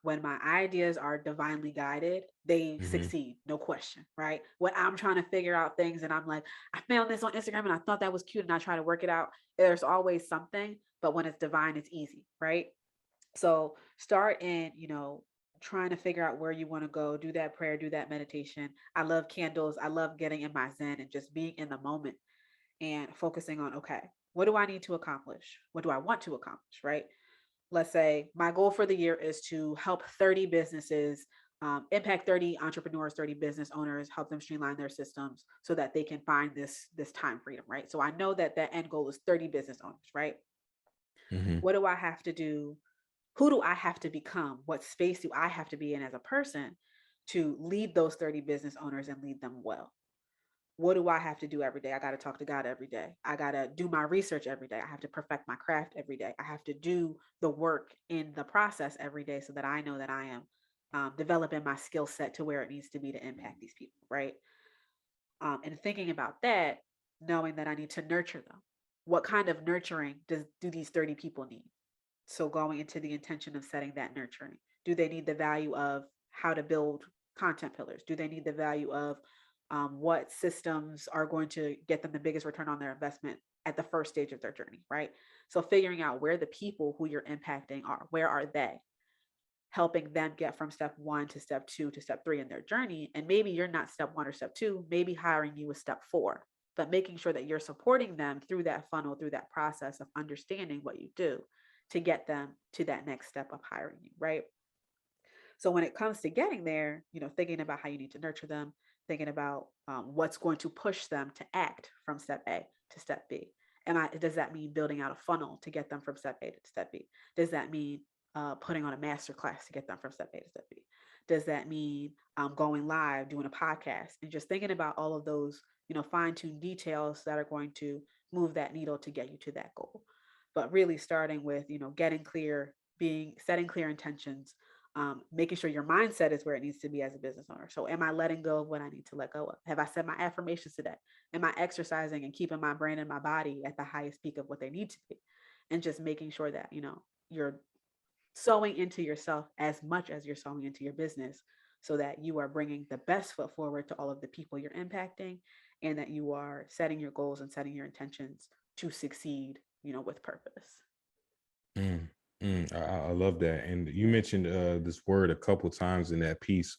when my ideas are divinely guided, they Mm-hmm. succeed, no question, right? When I'm trying to figure out things and I'm like, I found this on Instagram and I thought that was cute and I try to work it out, there's always something, but when it's divine, it's easy, right? So start in, trying to figure out where you want to go, do that prayer, do that meditation. I love candles. I love getting in my zen and just being in the moment and focusing on, okay, what do I need to accomplish? What do I want to accomplish, right? Let's say my goal for the year is to help 30 businesses, impact 30 entrepreneurs, 30 business owners, help them streamline their systems so that they can find this time freedom, right? So I know that that end goal is 30 business owners, right? Mm-hmm. What do I have to do? Who do I have to become? What space do I have to be in as a person to lead those 30 business owners and lead them well? What do I have to do every day? I got to talk to God every day. I got to do my research every day. I have to perfect my craft every day. I have to do the work in the process every day so that I know that I am developing my skill set to where it needs to be to impact these people, right? And thinking about that, knowing that I need to nurture them. What kind of nurturing do these 30 people need? So going into the intention of setting that nurturing. Do they need the value of how to build content pillars? Do they need the value of what systems are going to get them the biggest return on their investment at the first stage of their journey, right? So figuring out where the people who you're impacting are, where are they? Helping them get from step one to step two to step three in their journey. And maybe you're not step one or step two, maybe hiring you is step four, but making sure that you're supporting them through that funnel, through that process of understanding what you do to get them to that next step of hiring you, right? So when it comes to getting there, thinking about how you need to nurture them, thinking about what's going to push them to act from step A to step B. Does that mean building out a funnel to get them from step A to step B? Does that mean putting on a master class to get them from step A to step B? Does that mean going live, doing a podcast, and just thinking about all of those, fine-tuned details that are going to move that needle to get you to that goal? But really starting with, getting clear, setting clear intentions, making sure your mindset is where it needs to be as a business owner. So am I letting go of what I need to let go of? Have I said my affirmations today? Am I exercising and keeping my brain and my body at the highest peak of what they need to be? And just making sure that, you're sowing into yourself as much as you're sowing into your business so that you are bringing the best foot forward to all of the people you're impacting and that you are setting your goals and setting your intentions to succeed, with purpose. Mm, I love that. And you mentioned this word a couple times in that piece,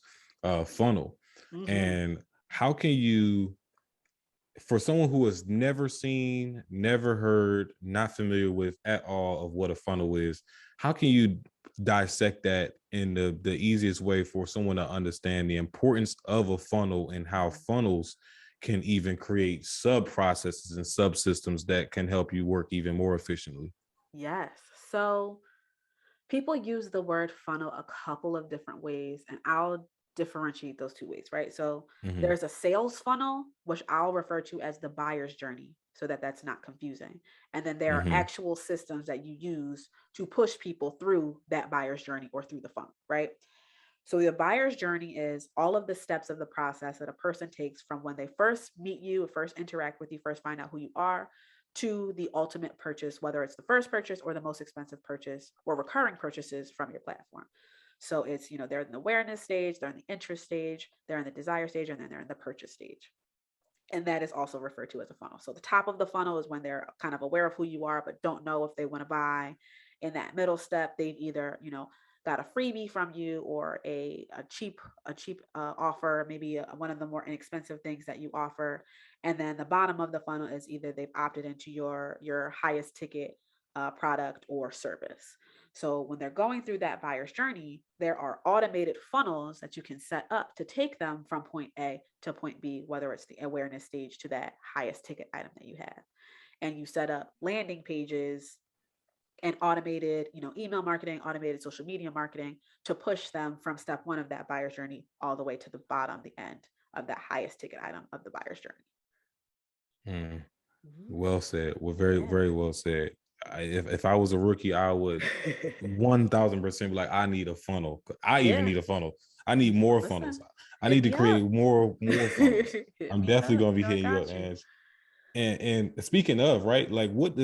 funnel. Mm-hmm. And how can you, for someone who has never seen, never heard, not familiar with at all of what a funnel is, how can you dissect that in the easiest way for someone to understand the importance of a funnel and how funnels can even create sub processes and subsystems that can help you work even more efficiently? Yes. So people use the word funnel a couple of different ways, and I'll differentiate those two ways, right? So Hmm. there's a sales funnel, which I'll refer to as the buyer's journey so that that's not confusing. And then there are Hmm. actual systems that you use to push people through that buyer's journey or through the funnel, right? So the buyer's journey is all of the steps of the process that a person takes from when they first meet you, first interact with you, first find out who you are, to the ultimate purchase, whether it's the first purchase or the most expensive purchase or recurring purchases from your platform. So it's, they're in the awareness stage, they're in the interest stage, they're in the desire stage, and then they're in the purchase stage. And that is also referred to as a funnel. So the top of the funnel is when they're kind of aware of who you are, but don't know if they want to buy. In that middle step, they've either, got a freebie from you or a cheap offer, maybe one of the more inexpensive things that you offer. And then the bottom of the funnel is either they've opted into your highest ticket product or service. So when they're going through that buyer's journey, there are automated funnels that you can set up to take them from point A to point B, whether it's the awareness stage to that highest ticket item that you have. And you set up landing pages and automated, email marketing, automated social media marketing to push them from step one of that buyer's journey all the way to the bottom, the end of that highest ticket item of the buyer's journey. Mm. Mhm. Well said. Well, very, Yeah. very well said. If I was a rookie, I would 1000% be like, I need a funnel. I even Yeah. need a funnel. I need Me too. more funnels. Listen, I hit need to me up. create more funnels. Hit I'm me definitely up. gonna be I hitting you up, got you. Ange. And speaking of, right, like what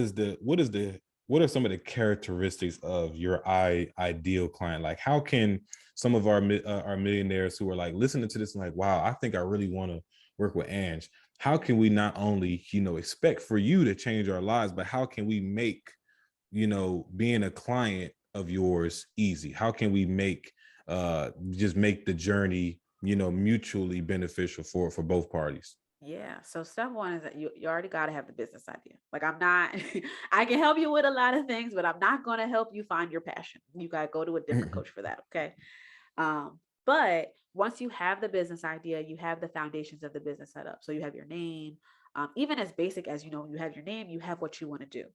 are some of the characteristics of your ideal client? Like, how can some of our millionaires who are like listening to this and like, wow, I think I really want to work with Ange. How can we not only, expect for you to change our lives, but how can we make, being a client of yours easy? How can we just make the journey, mutually beneficial for both parties? Yeah. So step one is that you already got to have the business idea. Like I'm not, I can help you with a lot of things, but I'm not going to help you find your passion. You got to go to a different coach for that. Okay. But once you have the business idea, you have the foundations of the business set up. So you have your name, even as basic as, you have your name, you have what you want to do.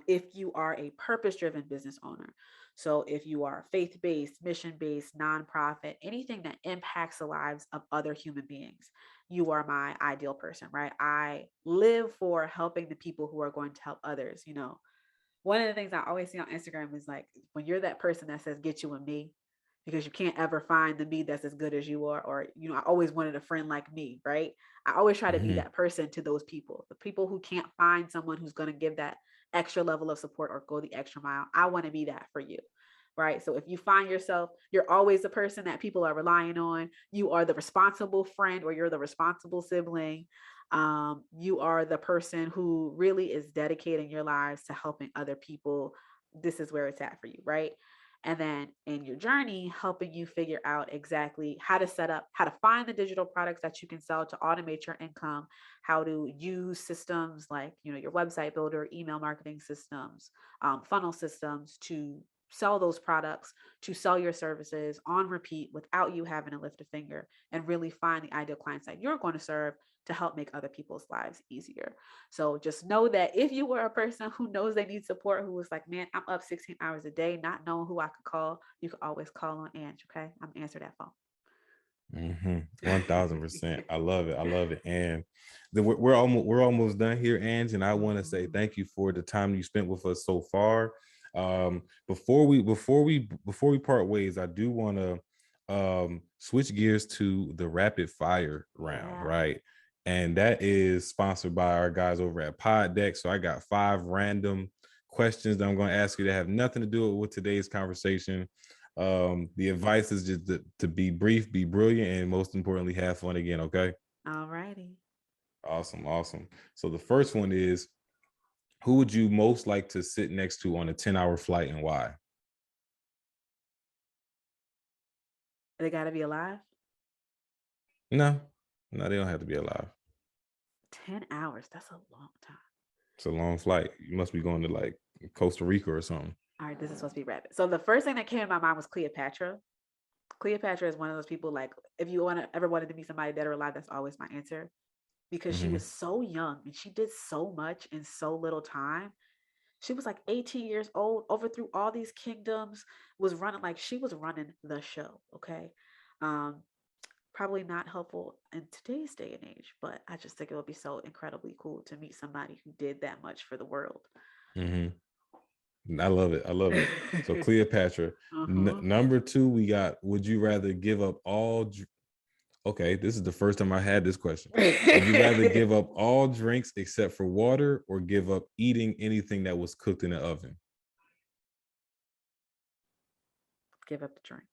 If you are a purpose driven business owner. So, if you are faith based, mission based, nonprofit, anything that impacts the lives of other human beings, you are my ideal person, right? I live for helping the people who are going to help others. One of the things I always see on Instagram is like when you're that person that says, get you and me, because you can't ever find the me that's as good as you are, or, I always wanted a friend like me, right? I always try to be Mhm. that person to those people, the people who can't find someone who's going to give that extra level of support or go the extra mile. I want to be that for you, right? So if you find yourself, you're always the person that people are relying on, you are the responsible friend or you're the responsible sibling, you are the person who really is dedicating your lives to helping other people, this is where it's at for you, right? And then in your journey, helping you figure out exactly how to set up, how to find the digital products that you can sell to automate your income, how to use systems like, your website builder, email marketing systems, funnel systems to sell those products, to sell your services on repeat without you having to lift a finger, and really find the ideal clients that you're going to serve to help make other people's lives easier. So just know that if you were a person who knows they need support, who was like, man, I'm up 16 hours a day, not knowing who I could call, you could always call on Anj. Okay. I'm answer that phone. 1000%. I love it. I love it. And we're almost done here, Anj. And I want to say thank you for the time you spent with us so far. Before we part ways, I do want to switch gears to the rapid fire round, right? And that is sponsored by our guys over at Pod Deck. So I got 5 random questions that I'm going to ask you that have nothing to do with today's conversation. The advice is just to be brief, be brilliant, and most importantly, have fun again. Okay. All righty. Awesome. So the first one is, who would you most like to sit next to on a 10-hour flight, and why? They got to be alive? No, they don't have to be alive. 10 hours. That's a long time. It's a long flight. You must be going to like Costa Rica or something. All right, this is supposed to be rapid. So the first thing that came to my mind was Cleopatra. Cleopatra is one of those people, like, if you ever wanted to meet somebody dead or alive, that's always my answer, because she was so young and she did so much in so little time. She was like 18 years old, overthrew all these kingdoms, she was running the show. Okay. Probably not helpful in today's day and age, but I just think it would be so incredibly cool to meet somebody who did that much for the world. I love it. So Cleopatra. Number 2, we got, would you rather give up all... Okay, this is the first time I had this question. Would you rather give up all drinks except for water, or give up eating anything that was cooked in the oven? Give up the drinks.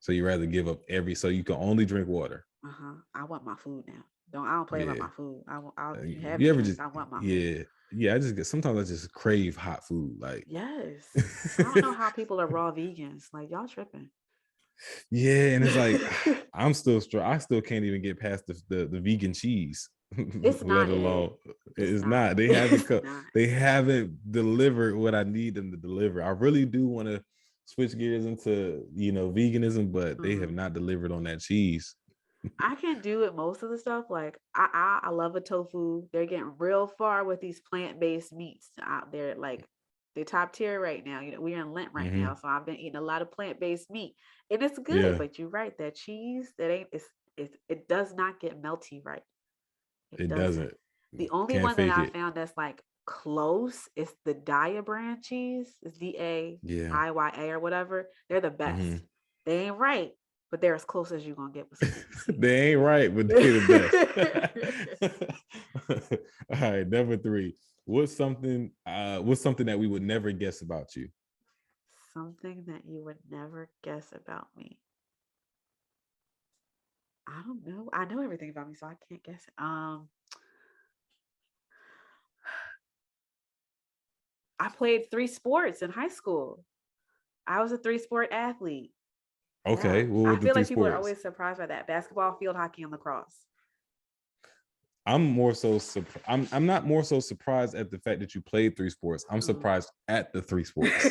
So you rather give up so you can only drink water. I want my food now. I don't play about my food. I want my food. Yeah. Sometimes I just crave hot food. Like, yes. I don't know how people are raw vegans. Like, y'all tripping. Yeah, and it's like I still can't even get past the vegan cheese. It's not. Let alone it's not. They haven't delivered what I need them to deliver. I really do want to switch gears into veganism, but they have not delivered on that cheese. I can do it most of the stuff. Like I love a tofu. They're getting real far with these plant-based meats out there. Like they're top tier right now. We're in Lent right now, so I've been eating a lot of plant-based meat, and it's good. Yeah. But you're right, that cheese it does not get melty right. It doesn't. The only one that I found that's like close is the Daiya brand cheese. It's DAIYA or whatever. They're the best. They ain't right, but they're as close as you're gonna get with some. They ain't right, but they're the best. All right, number 3. What's something that we would never guess about you? Something that you would never guess about me. I don't know. I know everything about me, so I can't guess it. I played 3 sports in high school. I was a 3-sport athlete. Okay. Yeah. I feel like people are always surprised by that. Basketball, field hockey, and lacrosse. I'm not more so surprised at the fact that you played 3 sports. I'm surprised at the 3 sports.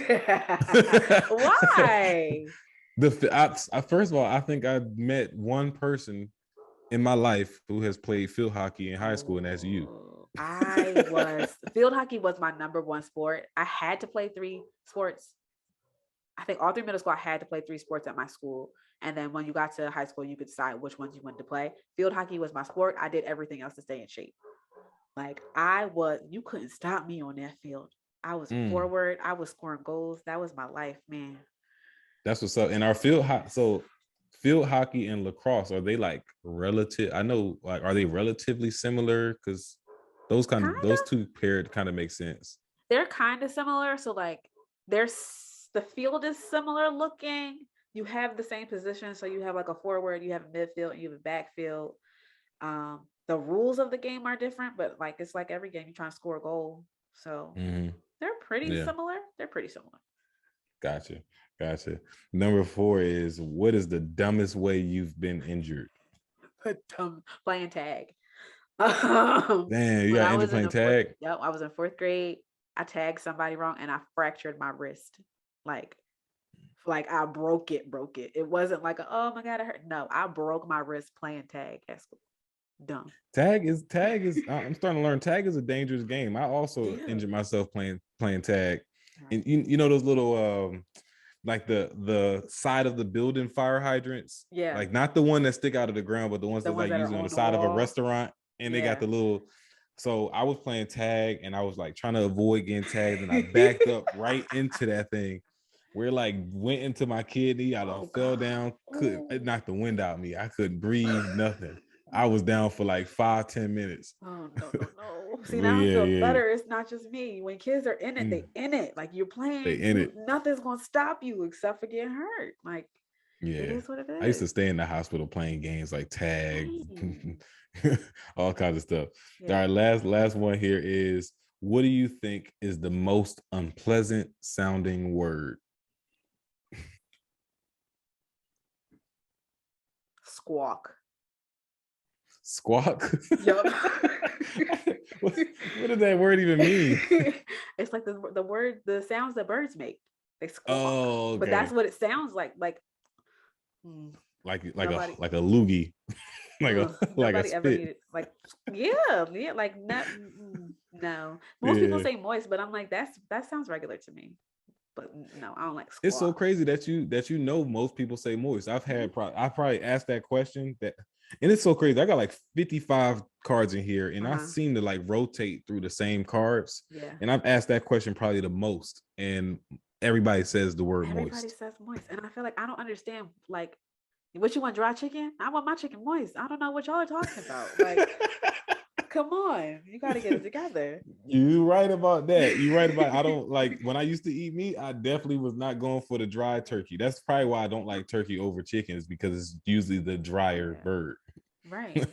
Why? First of all, I think I met one person in my life who has played field hockey in high school, and that's you. Field hockey was my number 1 sport. I had to play 3 sports. I think all through middle school, I had to play 3 sports at my school. And then when you got to high school, you could decide which ones you wanted to play. Field hockey was my sport. I did everything else to stay in shape. Like you couldn't stop me on that field. I was forward. I was scoring goals. That was my life, man. That's what's up. And our field hockey and lacrosse, are they like relative? I know, like, are they relatively similar? Because those 2 paired kind of make sense. They're kind of similar. So like the field is similar looking. You have the same position. So you have like a forward, you have a midfield, and you have a backfield. The rules of the game are different, but like it's like every game you're trying to score a goal. So they're pretty Yeah. similar. They're pretty similar. Gotcha. Number 4 is, what is the dumbest way you've been injured? Playing tag. Damn, you When got I injured was in playing the fourth, tag? yep, I was in fourth grade. I tagged somebody wrong and I fractured my wrist. Like, I broke it. It wasn't like, oh my God, it hurt. No, I broke my wrist playing tag at school. Dumb. Tag is I'm starting to learn tag is a dangerous game. I also injured myself playing tag. And you know those little like the side of the building fire hydrants? Yeah. Like not the one that stick out of the ground, but the ones that's like that using on on the the side of a wall. restaurant, and they got the little. So I was playing tag and I was like trying to avoid getting tagged, and I backed up right into that thing. Where like went into my kidney, I fell down, it knocked the wind out of me. I couldn't breathe, nothing. I was down for like 5-10 minutes. Oh no. See, now I feel better. It's not just me. When kids are in it, they in it. Like you're playing, nothing's gonna stop you except for getting hurt. Like it is what it is. I used to stay in the hospital playing games like tag, all kinds of stuff. All right, last one here is, what do you think is the most unpleasant sounding word? Squawk. Squawk? Yep. what does that word even mean? It's like the word, the sounds that birds make. They squawk. Oh, okay. But that's what it sounds like. Like a loogie. like a spit. Ever needed, like like no. Most people say moist, but I'm like, that sounds regular to me. But no, I don't like squawk. It's so crazy that you know most people say moist. I've had I probably asked that question, and it's so crazy. I got like 55 cards in here, and I seem to like rotate through the same cards. Yeah. And I've asked that question probably the most, and everybody says the word moist. Everybody says moist, and I feel like I don't understand. Like, what you want, dry chicken? I want my chicken moist. I don't know what y'all are talking about. Like, come on, you got to get it together. You right about that. You right about. I don't like when I used to eat meat. I definitely was not going for the dry turkey. That's probably why I don't like turkey over chicken, is because it's usually the drier bird. Right.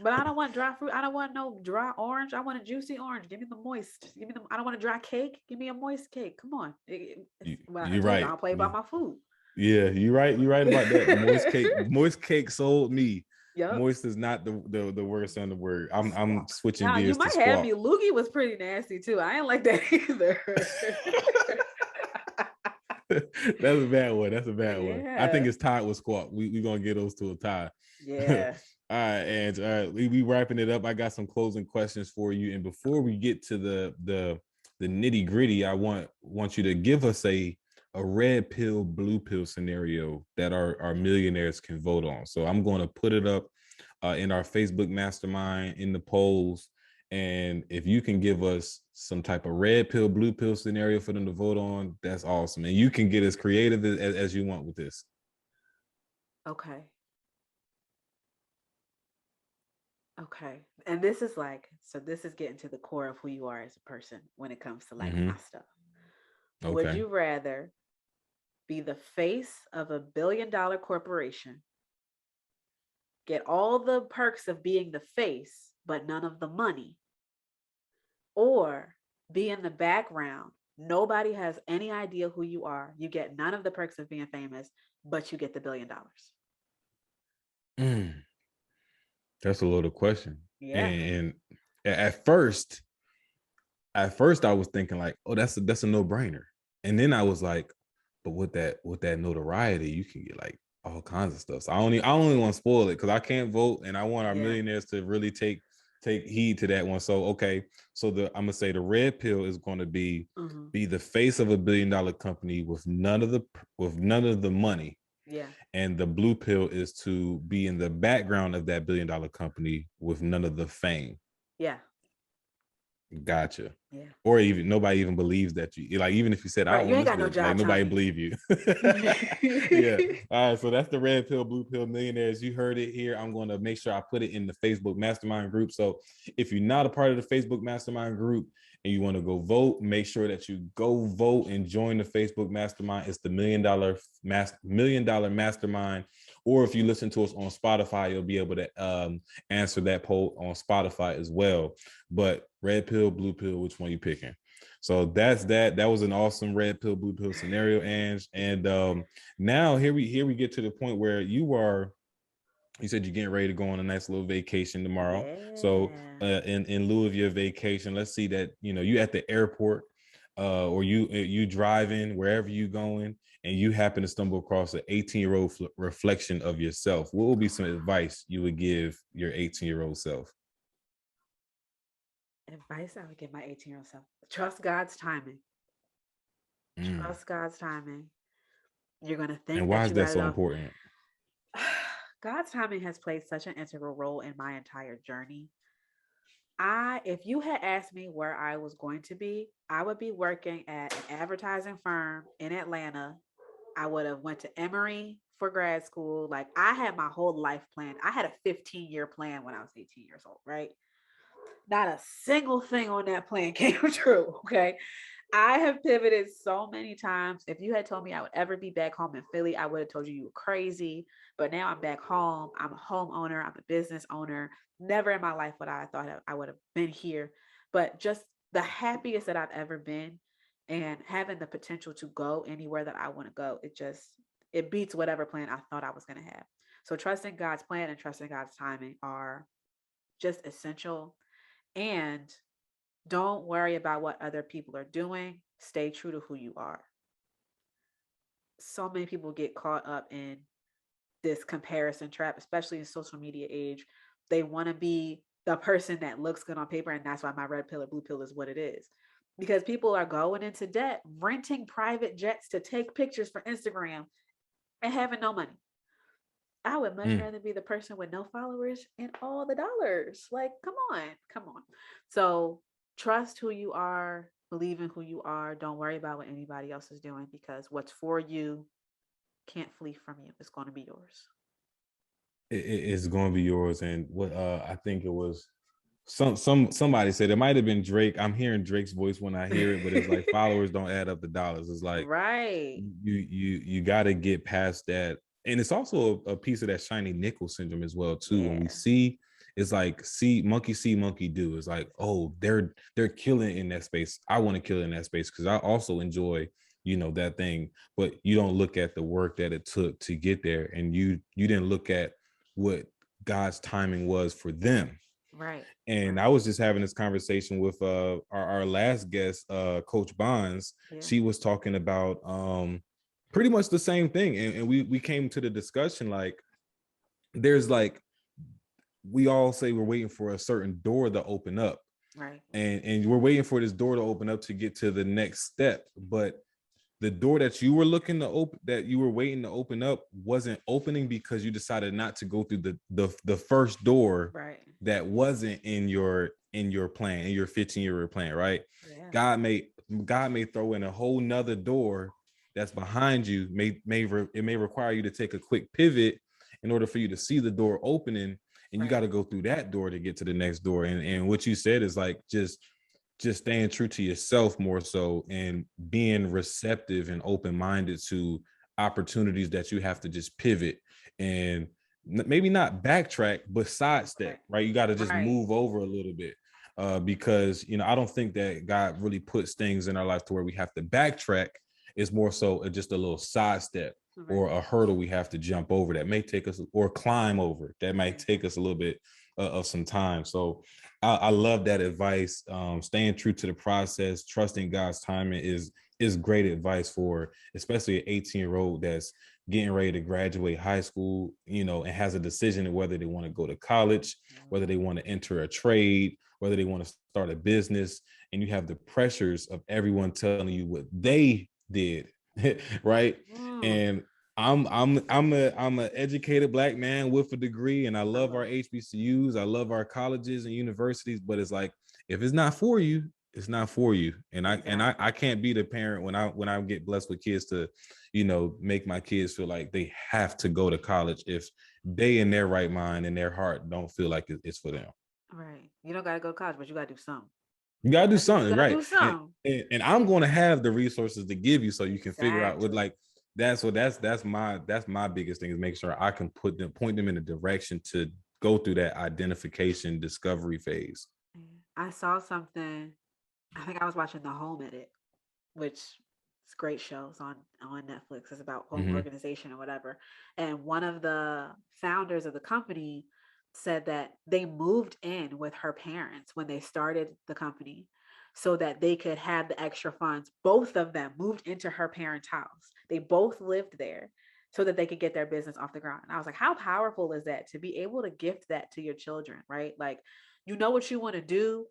But I don't want dry fruit. I don't want no dry orange. I want a juicy orange. Give me the moist. I don't want a dry cake. Give me a moist cake. Come on. You're right. I don't play by my food. Yeah, you're right. You're right about that. Moist cake sold me. Yep. Moist is not the worst on the word. I'm switching gears. You might have me. Loogie was pretty nasty too. I ain't like that either. That's a bad one. One. I think it's tied with squawk. We're gonna get those to a tie. Yeah. All right, and we wrapping it up. I got some closing questions for you, and before we get to the nitty gritty, I want you to give us a red pill, blue pill scenario that our millionaires can vote on. So I'm going to put it up in our Facebook mastermind in the polls. And if you can give us some type of red pill, blue pill scenario for them to vote on, that's awesome. And you can get as creative as you want with this. Okay. And this is getting to the core of who you are as a person when it comes to like my stuff. Okay. Would you rather be the face of a $1 billion corporation, get all the perks of being the face, but none of the money, or be in the background? Nobody has any idea who you are. You get none of the perks of being famous, but you get the $1 billion. That's a loaded question. Yeah. And at first I was thinking like, oh, that's a no-brainer. And then I was like, but with that notoriety, you can get like all kinds of stuff. So I only want to spoil it because I can't vote, and I want our millionaires to really take heed to that one. So okay, so I'm gonna say the red pill is going to be the face of a $1 billion company with none of the money. Yeah. And the blue pill is to be in the background of that $1 billion company with none of the fame. Yeah. Gotcha. Yeah. Or even nobody even believes that you like, even if you said, right, you ain't got no job, like nobody believe you. Yeah. All right. So that's the red pill, blue pill millionaires. You heard it here. I'm going to make sure I put it in the Facebook mastermind group. So if you're not a part of the Facebook mastermind group and you want to go vote, make sure that you go vote and join the Facebook Mastermind. It's the $1 million Mastermind. Or if you listen to us on Spotify, you'll be able to answer that poll on Spotify as well. But red pill, blue pill, which one you picking? So that's that. That was an awesome red pill, blue pill scenario, Anj. And now here we get to the point where you said you're getting ready to go on a nice little vacation tomorrow. Yeah. So in lieu of your vacation, let's see that, you at the airport or you driving wherever you going, and you happen to stumble across an 18-year-old reflection of yourself. What would be some advice you would give your 18-year-old self? Advice I would give my 18-year-old self: trust God's timing. Trust God's timing. You're going to think And why that is you that got it so all. important? God's timing has played such an integral role in my entire journey. If you had asked me where I was going to be, I would be working at an advertising firm in Atlanta. I would have went to Emory for grad school. Like, I had my whole life planned. I had a 15-year plan when I was 18 years old, right? Not a single thing on that plan came true. Okay. I have pivoted so many times. If you had told me I would ever be back home in Philly, I would have told you were crazy. But now I'm back home. I'm a homeowner. I'm a business owner. Never in my life would I thought I would have been here. But just the happiest that I've ever been, and having the potential to go anywhere that I want to go. It beats whatever plan I thought I was going to have. So trusting God's plan and trusting God's timing are just essential. And don't worry about what other people are doing. Stay true to who you are. So many people get caught up in this comparison trap, especially in social media age. They want to be the person that looks good on paper, and that's why my red pill or blue pill is what it is. Because people are going into debt, renting private jets to take pictures for Instagram and having no money. I would much rather be the person with no followers and all the dollars. Like, come on, come on. So trust who you are, believe in who you are. Don't worry about what anybody else is doing, because what's for you can't flee from you. It's going to be yours. It's going to be yours. And what I think it was somebody said, it might have been Drake. I'm hearing Drake's voice when I hear it, but it's like followers don't add up the dollars. It's like Right. you got to get past that. And it's also a piece of that shiny nickel syndrome as well too. When we Yeah. see, it's like see monkey do. It's like, oh, they're killing in that space. I want to kill in that space because I also enjoy that thing. But you don't look at the work that it took to get there, and you didn't look at what God's timing was for them. Right. And I was just having this conversation with our last guest, Coach Bonds. Yeah. She was talking about pretty much the same thing. And we came to the discussion, like, there's like, we all say we're waiting for a certain door to open up. Right. And we're waiting for this door to open up to get to the next step. But the door that you were looking to open, that you were waiting to open up, wasn't opening because you decided not to go through the first door. Right. That wasn't in your plan, in your 15-year plan, right? Yeah. God may throw in a whole nother door that's behind you. It may require you to take a quick pivot in order for you to see the door opening, and you got to go through that door to get to the next door. And what you said is like just staying true to yourself more so, and being receptive and open-minded to opportunities that you have to just pivot and maybe not backtrack, but sidestep, right? You got to just move over a little bit because, I don't think that God really puts things in our life to where we have to backtrack. It's more so just a little sidestep or a hurdle we have to jump over that may take us, or climb over, that might take us a little bit of some time. So I love that advice. Staying true to the process, trusting God's timing is great advice for especially an 18-year-old that's getting ready to graduate high school, and has a decision of whether they want to go to college, whether they want to enter a trade, whether they want to start a business, and you have the pressures of everyone telling you what they did, right? And I'm a educated Black man with a degree, and I love our HBCUs, I love our colleges and universities, but it's like, if it's not for you, it's not for you. And I can't be the parent when I get blessed with kids to, make my kids feel like they have to go to college if they in their right mind and their heart don't feel like it's for them. Right. You don't gotta go to college, but you gotta do something. You gotta do You something, gotta right? do something. And I'm gonna have the resources to give you so you can figure out what, Exactly. like, that's my biggest thing, is make sure I can point them in a direction to go through that identification discovery phase. I saw something. I think I was watching The Home Edit, which is great shows on Netflix. It's about home Mm-hmm. organization or whatever. And one of the founders of the company said that they moved in with her parents when they started the company so that they could have the extra funds. Both of them moved into her parents' house. They both lived there so that they could get their business off the ground. And I was like, how powerful is that to be able to gift that to your children, right? Like, you know what you want to do,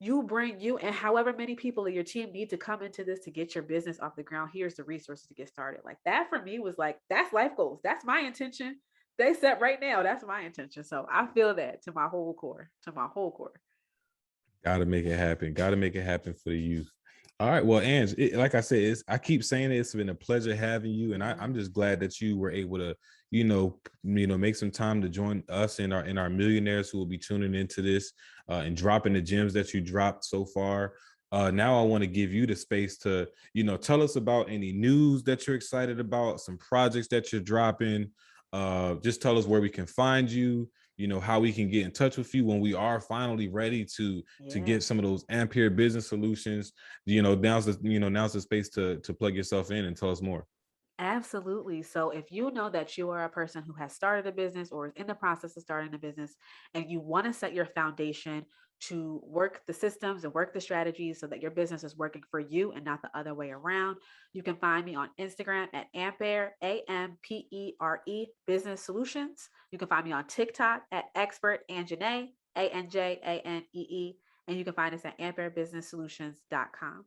you bring you and however many people in your team need to come into this to get your business off the ground. Here's the resources to get started. Like that for me was like, that's life goals. That's my intention. They set right now. That's my intention. So I feel that to my whole core, to my whole core. Got to make it happen. Got to make it happen for the youth. All right. Well, Ange, like I said, I keep saying it, it's been a pleasure having you, and I'm just glad that you were able to, make some time to join us and our millionaires who will be tuning into this and dropping the gems that you dropped so far. Now I want to give you the space to, tell us about any news that you're excited about, some projects that you're dropping. Just tell us where we can find you, how we can get in touch with you when we are finally ready to Yeah. get some of those Ampere business solutions. Now's the space to plug yourself in and tell us more. Absolutely. So if you know that you are a person who has started a business or is in the process of starting a business and you want to set your foundation to work the systems and work the strategies so that your business is working for you and not the other way around, you can find me on Instagram at Ampere, Ampere Business Solutions. You can find me on TikTok at Expert Anj, Anjanee, and you can find us at amperebusinesssolutions.com.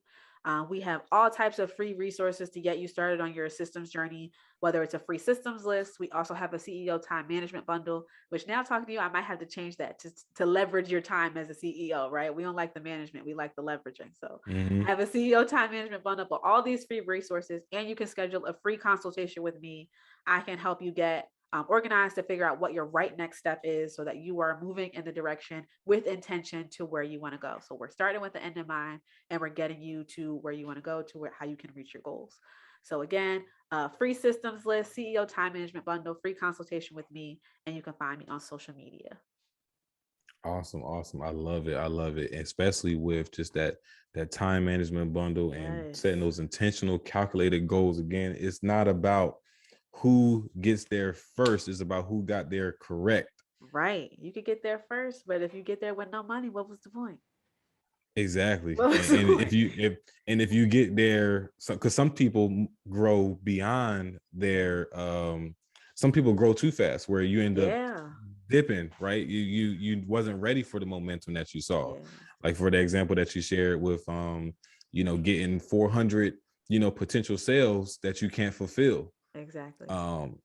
We have all types of free resources to get you started on your systems journey, whether it's a free systems list. We also have a CEO time management bundle, which now talking to you, I might have to change that to leverage your time as a CEO, right? We don't like the management, we like the leveraging. So I have a CEO time management bundle, but all these free resources, and you can schedule a free consultation with me. I can help you get organized to figure out what your right next step is so that you are moving in the direction with intention to where you want to go. So we're starting with the end in mind and we're getting you to where you want to go, to where how you can reach your goals. So again, free systems list, CEO time management bundle, free consultation with me, and you can find me on social media. Awesome. I love it. I love it. Especially with just that time management bundle and Yes. setting those intentional calculated goals. Again, it's not about who gets there first, it's about who got there correct. Right. You could get there first, but if you get there with no money, what was the point? Exactly. What was the And point? if you get there, because some people grow beyond their some people grow too fast where you end up Yeah. dipping, right? You wasn't ready for the momentum that you saw. Yeah. Like for the example that you shared with getting 400 potential sales that you can't fulfill. Exactly.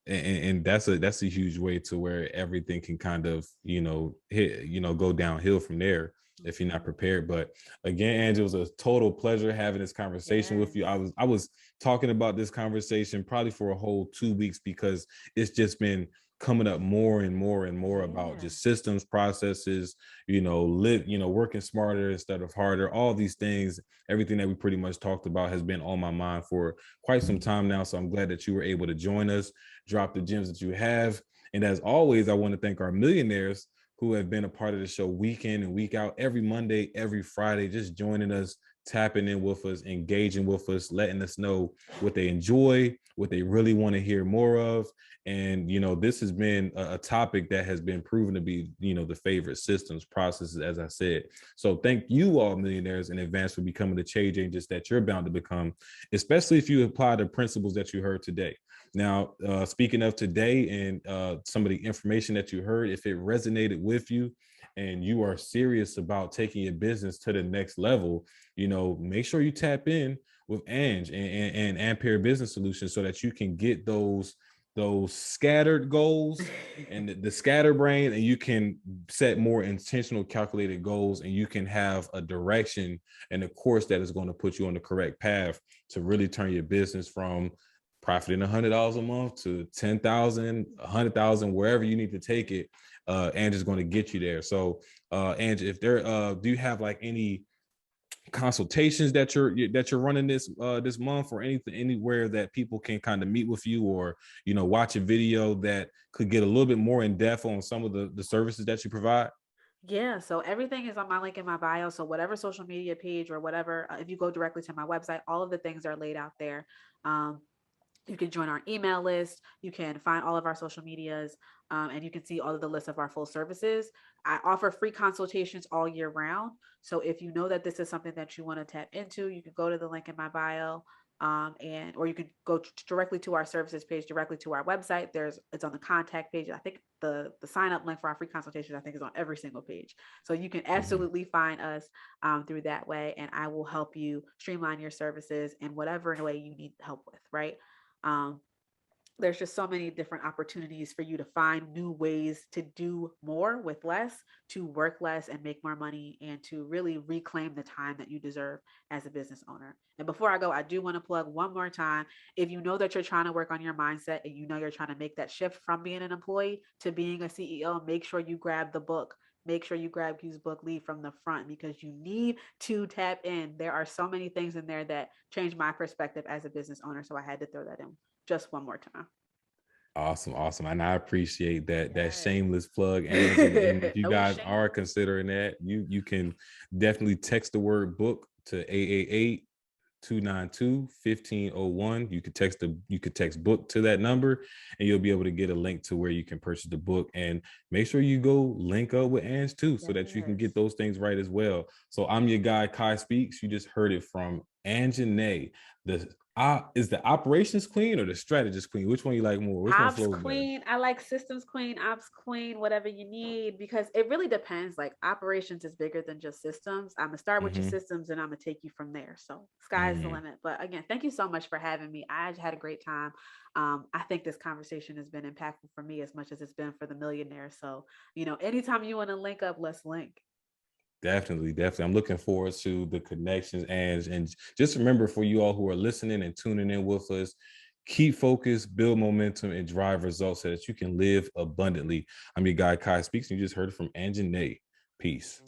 And that's a huge way to where everything can kind of go downhill from there if you're not prepared. But again, Angela, it was a total pleasure having this conversation with Yes. you. I was talking about this conversation probably for a whole 2 weeks because it's just been coming up more and more and more about Yeah. just systems, processes, working smarter instead of harder, all these things. Everything that we pretty much talked about has been on my mind for quite some time now. So I'm glad that you were able to join us, drop the gems that you have. And as always, I want to thank our millionaires who have been a part of the show week in and week out, every Monday, every Friday, just joining us, tapping in with us, engaging with us, letting us know what they enjoy, what they really want to hear more of. And, this has been a topic that has been proven to be, the favorite systems, processes, as I said. So thank you all millionaires in advance for becoming the change agents that you're bound to become, especially if you apply the principles that you heard today. Now, speaking of today and some of the information that you heard, if it resonated with you and you are serious about taking your business to the next level, make sure you tap in with Anj and Ampere Business Solutions so that you can get those scattered goals and the scatterbrain, and you can set more intentional calculated goals, and you can have a direction and a course that is going to put you on the correct path to really turn your business from profiting $100 a month to 10,000, 100,000, wherever you need to take it. Ange is going to get you there. So Ange, if there do you have like any consultations that you're running this month, or anything, anywhere that people can kind of meet with you, or watch a video that could get a little bit more in depth on some of the services that you provide? Yeah, so everything is on my link in my bio. So whatever social media page or whatever, if you go directly to my website, all of the things are laid out there. Um, you can join our email list. You can find all of our social medias, and you can see all of the lists of our full services. I offer free consultations all year round. So if you know that this is something that you want to tap into, you can go to the link in my bio, and or you can go directly to our services page, directly to our website. It's on the contact page. I think the sign up link for our free consultation, I think, is on every single page. So you can absolutely find us through that way, and I will help you streamline your services in whatever way you need help with. Right. Um, there's just so many different opportunities for you to find new ways to do more with less, to work less and make more money, and to really reclaim the time that you deserve as a business owner. And before I go, I do want to plug one more time. If you know that you're trying to work on your mindset and you know you're trying to make that shift from being an employee to being a CEO, make sure you grab the book. Make sure you grab Q's book, Lead from the Front, because you need to tap in. There are so many things in there that changed my perspective as a business owner. So I had to throw that in just one more time. Awesome. And I appreciate that Yes. shameless plug, Ange. And if you No guys shame. are considering that, you can definitely text the word book to 888-292-1501. You could text book to that number, and you'll be able to get a link to where you can purchase the book. And make sure you go link up with Ange too, so that you can get those things right as well. So I'm your guy, Kai Speaks. You just heard it from Anjanae. Is the operations queen or the strategist queen? Which one you like more? Which one Ops flows better? queen. I like systems queen, ops queen, whatever you need, because it really depends. Like operations is bigger than just systems. I'm gonna start with your Mm-hmm. systems and I'm gonna take you from there. So sky's the Mm-hmm. limit. But again, thank you so much for having me. I had a great time. I think this conversation has been impactful for me as much as it's been for the millionaire. So, anytime you want to link up, let's link. Definitely. I'm looking forward to the connections, and just remember, for you all who are listening and tuning in with us, keep focused, build momentum, and drive results so that you can live abundantly. I'm your guy, Kai Speaks, and you just heard it from Anjanae. Peace.